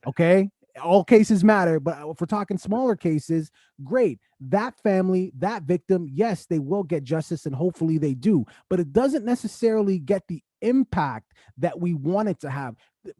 Okay, all cases matter, but if we're talking smaller cases, great. That family, that victim, yes, they will get justice and hopefully they do, but it doesn't necessarily get the impact that we want it to have.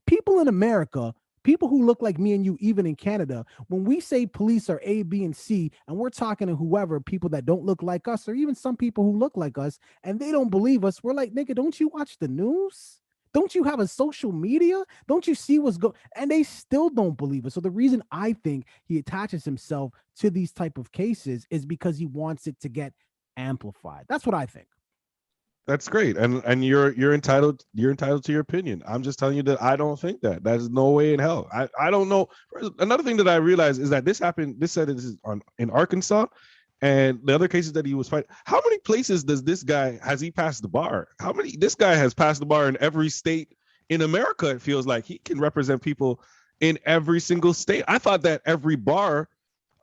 People in America people who look like me and you, even in Canada, when we say police are A, B, and C, and we're talking to whoever, people that don't look like us, or even some people who look like us, and they don't believe us, we're like, nigga, don't you watch the news? Don't you have a social media? Don't you see what's going? And they still don't believe us. So the reason I think he attaches himself to these type of cases is because he wants it to get amplified. That's what I think. That's great, and you're entitled to your opinion. I'm just telling you that I don't think that. There's no way in hell. I don't know. Another thing that I realized is that this happened. This said it is in Arkansas, and the other cases that he was fighting. How many places has he passed the bar? This guy has passed the bar in every state in America. It feels like he can represent people in every single state. I thought that every bar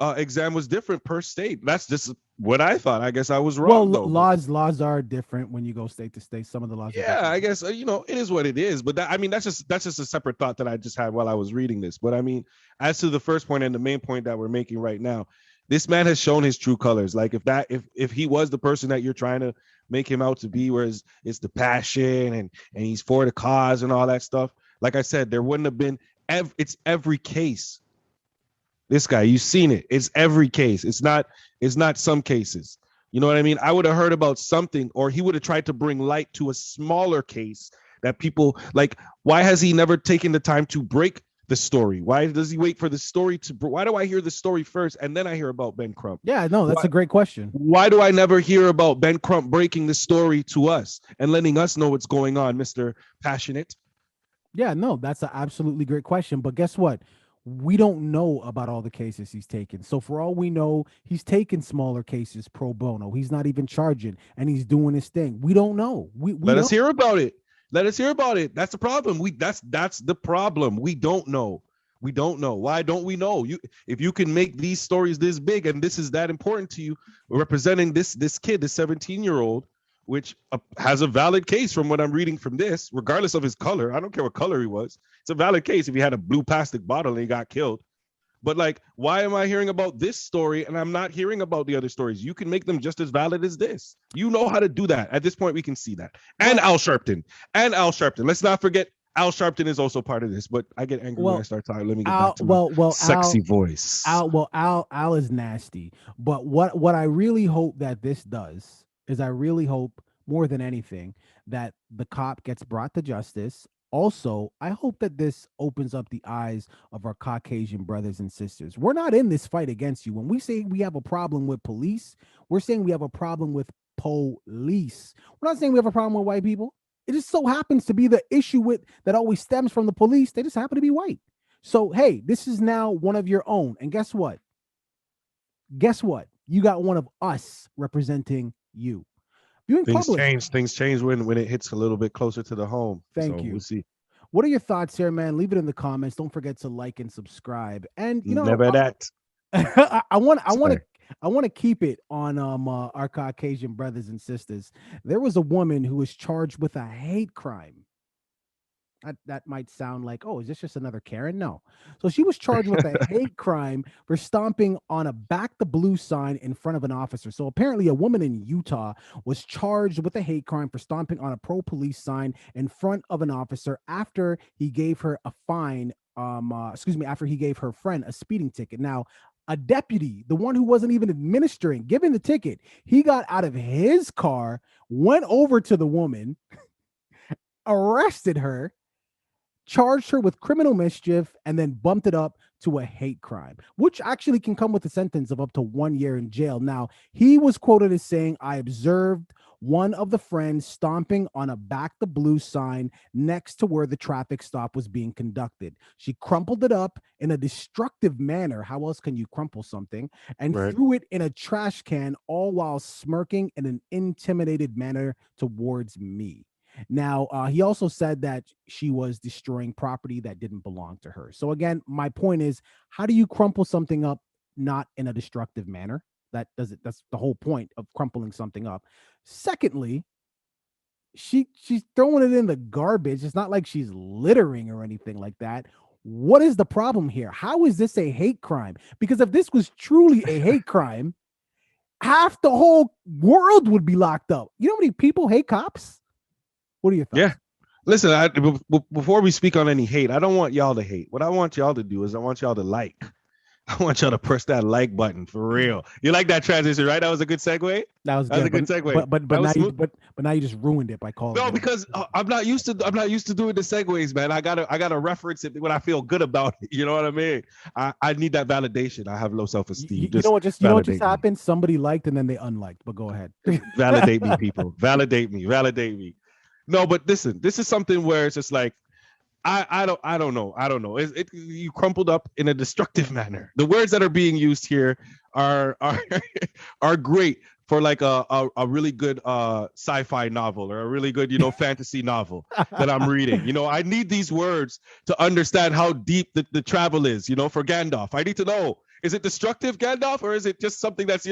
exam was different per state. That's just what I thought. I guess I was wrong. Well, laws are different when you go state to state. Some of the laws. Yeah, I guess it is what it is. But that's just a separate thought that I just had while I was reading this. But I mean, as to the first point and the main point that we're making right now, this man has shown his true colors. Like if he was the person that you're trying to make him out to be, whereas it's the passion and he's for the cause and all that stuff. Like I said, there wouldn't have been. It's every case. This guy, you've seen it. It's every case. It's not some cases. You know what I mean? I would have heard about something, or he would have tried to bring light to a smaller case that people like. Why has he never taken the time to break the story? Why does he wait for the story why do I hear the story first and then I hear about Ben Crump? Yeah, no, that's a great question. Why do I never hear about Ben Crump breaking the story to us and letting us know what's going on, Mr. Passionate? Yeah, no, that's an absolutely great question. But guess what? We don't know about all the cases he's taken. So for all we know, he's taken smaller cases pro bono. He's not even charging, and he's doing his thing. We don't know. Let us hear about it. Let us hear about it. That's the problem. That's the problem. We don't know. We don't know. Why don't we know? If you can make these stories this big and this is that important to you, representing this kid, this 17-year-old, which has a valid case from what I'm reading from this, regardless of his color. I don't care what color he was. It's a valid case if he had a blue plastic bottle and he got killed. But like, why am I hearing about this story and I'm not hearing about the other stories? You can make them just as valid as this. You know how to do that. At this point, we can see that. And Al Sharpton. Let's not forget Al Sharpton is also part of this, but I get angry when I start talking. Let me get back to my sexy voice. Al is nasty. But what I really hope that this does is I really hope more than anything that the cop gets brought to justice. Also, I hope that this opens up the eyes of our Caucasian brothers and sisters. We're not in this fight against you. When we say we have a problem with police, we're saying we have a problem with police. We're not saying we have a problem with white people. It just so happens to be the issue with that always stems from the police. They just happen to be white. So, hey, this is now one of your own. And guess what? You got one of us representing you. Things change when it hits a little bit closer to the home. Thank you. We'll see. What are your thoughts here, man? Leave it in the comments. Don't forget to like and subscribe. And I want to keep it on our Caucasian brothers and sisters. There was a woman who was charged with a hate crime. That might sound like, oh, is this just another Karen? No. So she was charged with a hate crime for stomping on a "Back the Blue" sign in front of an officer. So apparently a woman in Utah was charged with a hate crime for stomping on a pro-police sign in front of an officer after he gave her a fine, after he gave her friend a speeding ticket. Now, a deputy, the one who wasn't even giving the ticket, he got out of his car, went over to the woman, arrested her, charged her with criminal mischief, and then bumped it up to a hate crime, which actually can come with a sentence of up to 1 year in jail. Now, he was quoted as saying, "I observed one of the friends stomping on a "Back the Blue" sign next to where the traffic stop was being conducted. She crumpled it up in a destructive manner." How else can you crumple something? "And threw it in a trash can, all while smirking in an intimidated manner towards me." Now, he also said that she was destroying property that didn't belong to her. So again, my point is, how do you crumple something up not in a destructive manner? That's the whole point of crumpling something up. Secondly, she's throwing it in the garbage. It's not like she's littering or anything like that. What is the problem here? How is this a hate crime? Because if this was truly a hate crime, half the whole world would be locked up. You know how many people hate cops? What are your thoughts? Yeah. Listen, before we speak on any hate, I don't want y'all to hate. What I want y'all to do is I want y'all to like. I want y'all to press that like button for real. You like that transition, right? That was a good segue. That was That was good, a good segue. but That was now you, smooth. but now you just ruined it by calling. No, it. because I'm not used to doing the segues, man. I gotta reference it when I feel good about it. You know what I mean? I need that validation. I have low self-esteem. You know what just validate me. happened? Somebody liked and then they unliked. But go ahead. Validate me, people. Validate me. No, but listen, this is something where it's just like I don't know. You crumpled up in a destructive manner. The words that are being used here are are great for like a really good sci-fi novel or a really good, fantasy novel that I'm reading. I need these words to understand how deep the travel is, for Gandalf. I need to know, is it destructive, Gandalf, or is it just something that's,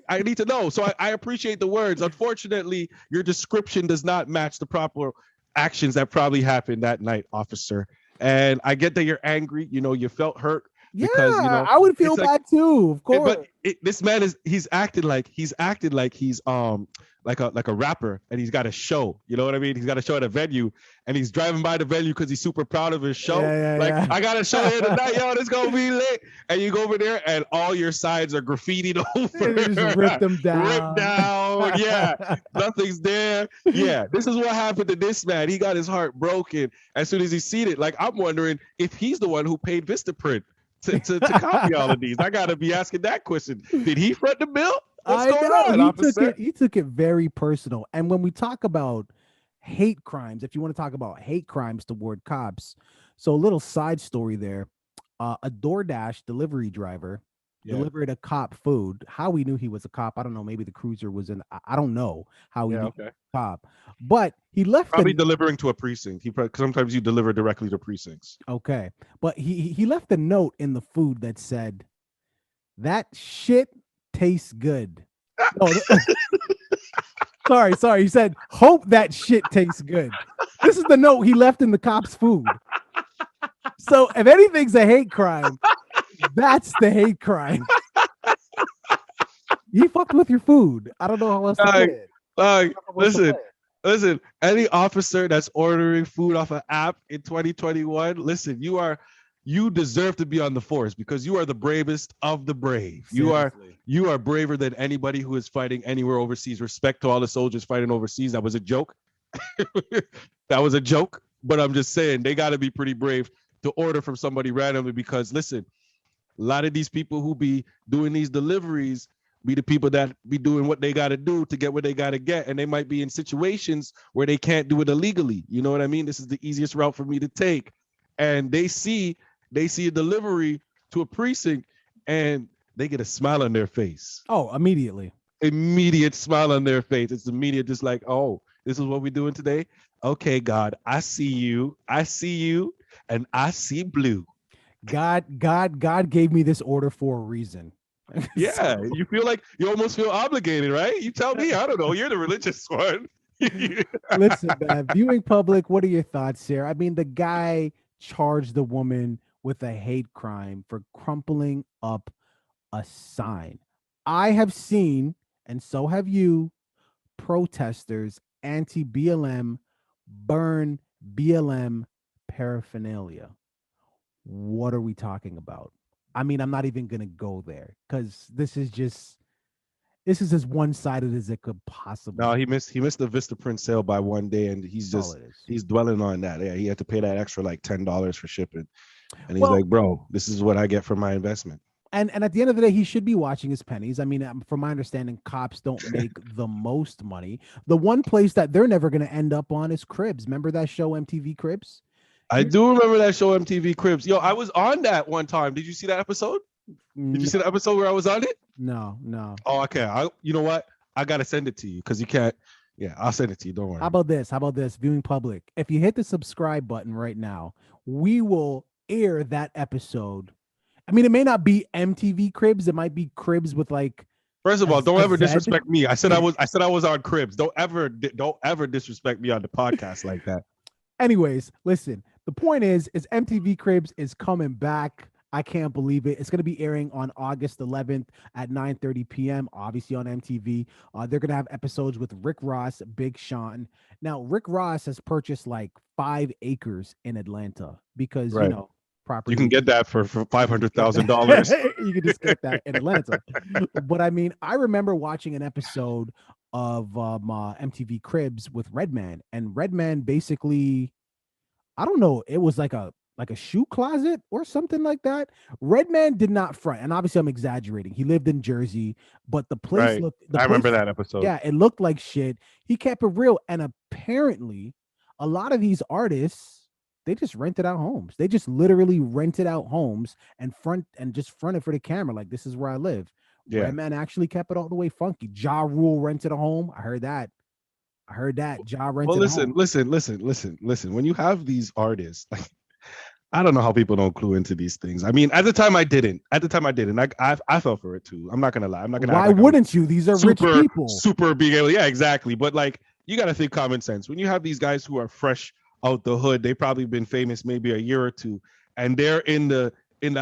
I need to know. So I appreciate the words. Unfortunately, your description does not match the proper actions that probably happened that night, officer. And I get that you're angry. You felt hurt because I would feel bad too, of course. But this man he's acted like he's like a rapper, and he's got a show. You know what I mean? He's got a show at a venue, and he's driving by the venue because he's super proud of his show. Yeah. I got a show here tonight, yo. It's gonna be lit. And you go over there, and all your sides are graffitied over. You just rip them down. Ripped down. Yeah, nothing's there. Yeah, this is what happened to this man. He got his heart broken as soon as he seen it. Like, I'm wondering if he's the one who paid Vistaprint to copy all of these. I gotta be asking that question. Did he front the bill? What's going on, officer? He took it very personal. And when we talk about hate crimes, if you want to talk about hate crimes toward cops, so a little side story there. A DoorDash delivery driver delivered a cop food. How we knew he was a cop, I don't know. Maybe the cruiser was in. I don't know how he knew he was a cop. But he left. Probably delivering to a precinct. Sometimes you deliver directly to precincts. Okay, but he left a note in the food that said, "That shit tastes good." No, sorry. He said, "Hope that shit tastes good." This is the note he left in the cop's food. So if anything's a hate crime, that's the hate crime. You fucked with your food. I don't know how else to put it. Listen. Any officer that's ordering food off an app in 2021, listen, you deserve to be on the force because you are the bravest of the brave. Seriously. You are braver than anybody who is fighting anywhere overseas. Respect to all the soldiers fighting overseas. That was a joke. That was a joke. But I'm just saying they got to be pretty brave to order from somebody randomly because, listen, a lot of these people who be doing these deliveries be the people that be doing what they got to do to get what they got to get. And they might be in situations where they can't do it illegally. You know what I mean? This is the easiest route for me to take. And they see a delivery to a precinct and they get a smile on their face. Oh, immediately. Immediate smile on their face. It's immediate, just like, oh, this is what we're doing today. Okay, God, I see you, and I see blue. God gave me this order for a reason. Yeah, So, you feel like you almost feel obligated, right? You tell me, I don't know. You're the religious one. listen, man, viewing public, what are your thoughts here? I mean, the guy charged the woman with a hate crime for crumpling up a sign. I have seen, and so have you, protesters, anti-BLM, burn BLM paraphernalia. What are we talking about? I mean, I'm not even going to go there because this is as one-sided as it could possibly. No, he missed the Vistaprint sale by one day, and he's dwelling on that. Yeah, he had to pay that extra like $10 for shipping, and he's like, bro, this is what I get for my investment. And at the end of the day, he should be watching his pennies. I mean, from my understanding, cops don't make the most money. The one place that they're never going to end up on is Cribs. Remember that show, MTV Cribs? I do remember that show, MTV Cribs. Yo, I was on that one time. Did you see that episode? Did you see the episode where I was on it? No. Oh, okay. You know what? I got to send it to you because you can't. Yeah, I'll send it to you. Don't worry. How about this? Viewing public. If you hit the subscribe button right now, we will air that episode. I mean, it may not be MTV Cribs. It might be Cribs with like. First of all, don't ever disrespect me. I said I was on Cribs. Don't ever disrespect me on the podcast like that. Anyways, listen. The point is MTV Cribs is coming back. I can't believe it. It's going to be airing on August 11th at 9:30 p.m., obviously on MTV. They're going to have episodes with Rick Ross, Big Sean. Now, Rick Ross has purchased like 5 acres in Atlanta because, Right. property. You can get that for you $500,000. You can just get that in Atlanta. But I mean, I remember watching an episode of MTV Cribs with Redman, and Redman basically, I don't know, it was like a shoe closet or something like that. Redman did not front, and obviously I'm exaggerating. He lived in Jersey, but the place Right. looked. I remember that episode. Yeah, it looked like shit. He kept it real, and apparently, a lot of these artists, they just rented out homes. They just literally rented out homes and just fronted for the camera like, this is where I live. Yeah. Redman actually kept it all the way funky. Ja Rule rented a home. I heard that. Ja rented Well, a home. listen. When you have these artists, like, I don't know how people don't clue into these things. I mean, at the time I didn't. I fell for it too. I'm not gonna lie. I'm not gonna. Why wouldn't you? These are rich people. Super being able. Yeah, exactly. But like, you got to think common sense. When you have these guys who are fresh out the hood, they probably been famous maybe a year or two, and they're in the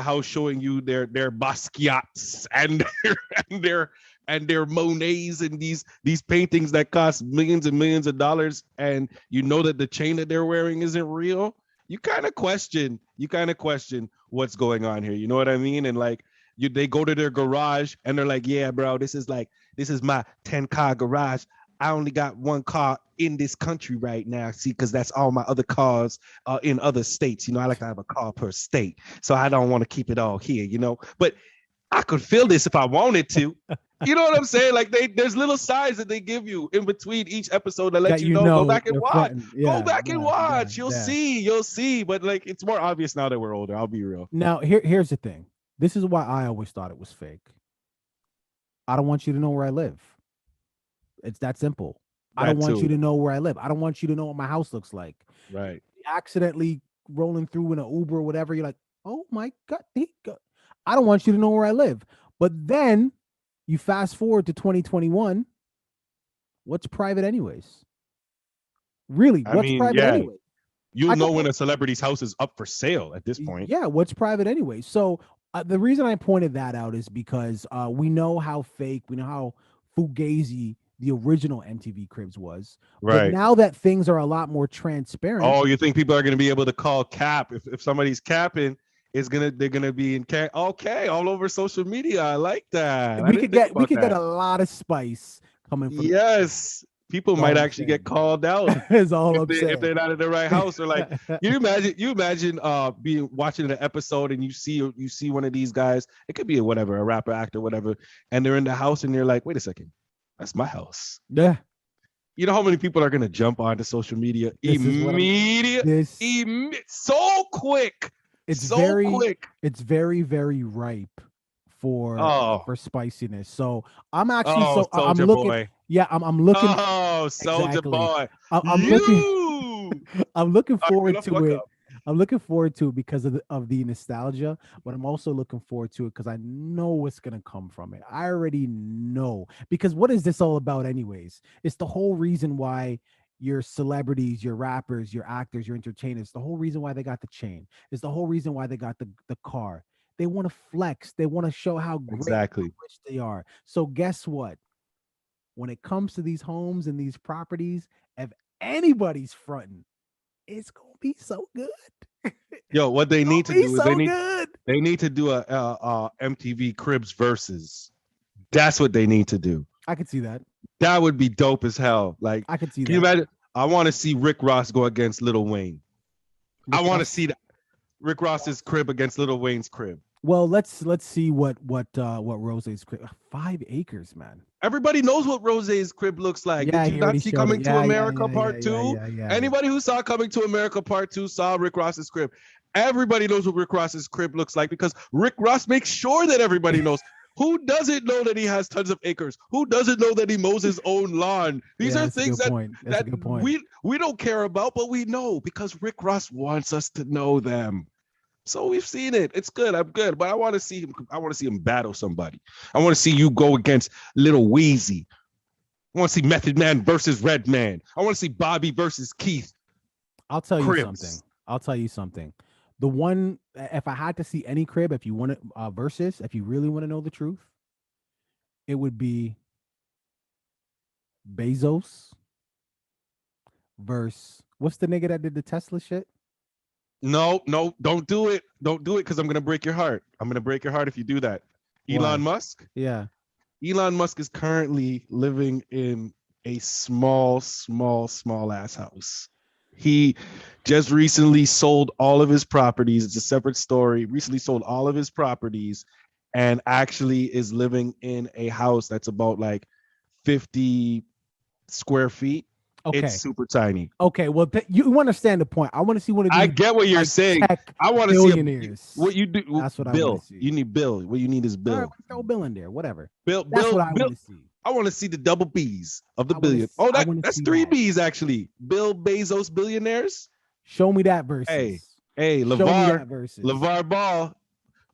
house showing you their Basquiats and their Monets and these paintings that cost millions and millions of dollars, and you know that the chain that they're wearing isn't real. You kind of question what's going on here. You know what I mean? And like, they go to their garage and they're like, yeah, bro, this is my 10-car garage. I only got 1 car in this country right now. See, because that's all my other cars in other states. I like to have a car per state. So I don't want to keep it all here, But I could feel this if I wanted to. You know what I'm saying? Like, there's little signs that they give you in between each episode that let you know, go back and watch. Go back and watch. You'll see. But like, it's more obvious now that we're older. I'll be real. Now, here's the thing. This is why I always thought it was fake. I don't want you to know where I live. It's that simple. I don't want you to know where I live. I don't want you to know what my house looks like. Right. Accidentally rolling through in an Uber or whatever, you're like, oh my God. I don't want you to know where I live. But then you fast forward to 2021. What's private anyways? Really, what's private anyway? You'll know when a celebrity's house is up for sale at this point. Yeah, what's private anyway? So the reason I pointed that out is because we know how fake, we know how fugazi the original MTV Cribs was. Right. But now that things are a lot more transparent. Oh, you think people are going to be able to call cap if somebody's capping? They're gonna be in cap. Okay, all over social media. I like that. We could get a lot of spice coming from. Yes. People might actually get called out if they're not in the right house. Or like, you imagine being watching an episode and you see one of these guys. It could be a rapper, actor, whatever, and they're in the house and they're like, wait a second, that's my house. Yeah. You know how many people are gonna jump onto social media immediately, so quick. It's so very quick. It's very, very ripe for spiciness. So I'm actually I'm looking. Boy. Yeah, I'm looking. Oh, Soldier exactly. Boy. I'm looking forward to it. I'm looking forward to it because of the nostalgia, but I'm also looking forward to it because I know what's gonna come from it. I already know, because what is this all about anyways? It's the whole reason why your celebrities, your rappers, your actors, your entertainers, the whole reason why they got the chain. It's the whole reason why they got the car. They want to flex. They want to show how great and rich they are. So guess what? When it comes to these homes and these properties, if anybody's fronting, it's gonna be so good. Yo, what they need to do is they need to do a MTV Cribs versus. That's what they need to do. I could see that. That would be dope as hell. Like, I could see that. Can you imagine? I want to see Rick Ross go against Lil Wayne. I want to see that. Rick Ross's crib against Lil Wayne's crib. Well, let's see what Rose's crib. 5 acres, man. Everybody knows what Rose's crib looks like. Yeah, did you not see Coming to America Part 2? Anybody who saw Coming to America Part 2 saw Rick Ross's crib. Everybody knows what Rick Ross's crib looks like because Rick Ross makes sure that everybody knows. Who doesn't know that he has tons of acres? Who doesn't know that he mows his own lawn? These are things that we don't care about, but we know because Rick Ross wants us to know them. So we've seen it. It's good. I'm good. But I want to see him. I want to see him battle somebody. I want to see you go against Lil Weezy. I want to see Method Man versus Redman. I want to see Bobby versus Keith. I'll tell you something. The one if I had to see any crib, if you want to versus, if you really want to know the truth, it would be Bezos versus what's the nigga that did the Tesla shit? No, don't do it. Don't do it because I'm gonna break your heart. I'm gonna break your heart if you do that. Why? Elon Musk. Yeah. Elon Musk is currently living in a small ass house. He just recently sold all of his properties. It's a separate story. Recently sold all of his properties and actually is living in a house that's about like 50 square feet. Okay. It's super tiny. Okay. Well, you understand the point. I want to see one of these. I get what you're saying. I want to see what you do. That's what Bill. I want to see. You need Bill. What you need is Bill. All right, throw Bill in there. Whatever. Bill. That's what I want to see. I want to see the double B's of the I wanna billion. see- Oh, I wanna that's see 3 that. B's actually. Bill Bezos billionaires. Show me that versus. Hey, Show me LeVar. that versus. LeVar Ball.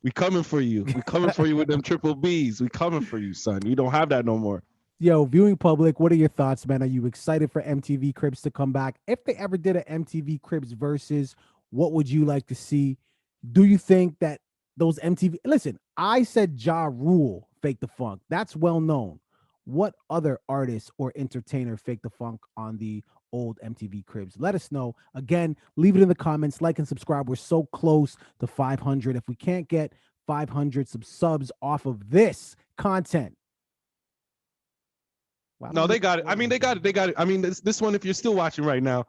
We coming for you. We coming for you with them triple B's. We coming for you, son. You don't have that no more. Yo, viewing public, what are your thoughts, man? Are you excited for MTV Cribs to come back? If they ever did an MTV Cribs versus, what would you like to see? Do you think that those MTV... Listen, I said Ja Rule faked the funk. That's well known. What other artist or entertainer faked the funk on the old MTV Cribs? Let us know. Again, leave it in the comments. Like and subscribe. We're so close to 500. If we can't get 500 subs off of this content, No, they got it. I mean, they got it. I mean, this one, if you're still watching right now,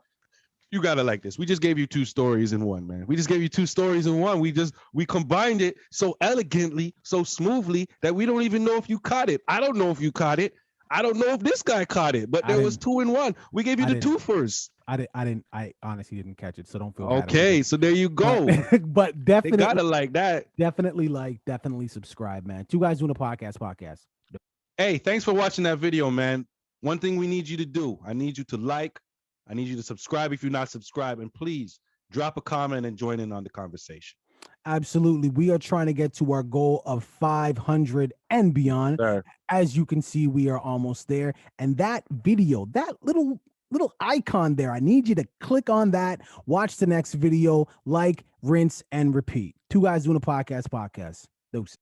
you got to like this. We just gave you 2 stories in one, man. We just gave you 2 stories in one. We combined it so elegantly, so smoothly that we don't even know if you caught it. I don't know if you caught it. I don't know if this guy caught it, but there was 2 in 1. We gave you the 2 first. I honestly didn't catch it, so don't feel bad. Okay, so there you go. But definitely they gotta like that. Definitely subscribe, man. 2 Guys Doing a Podcast. Hey, thanks for watching that video, man. One thing we need you to do, I need you to like, I need you to subscribe if you're not subscribed, and please drop a comment and join in on the conversation. Absolutely. We are trying to get to our goal of 500 and beyond. Sure. As you can see, we are almost there. And that video, that little icon there, I need you to click on that, watch the next video, like, rinse, and repeat. 2 Guys Doing a Podcast. Those.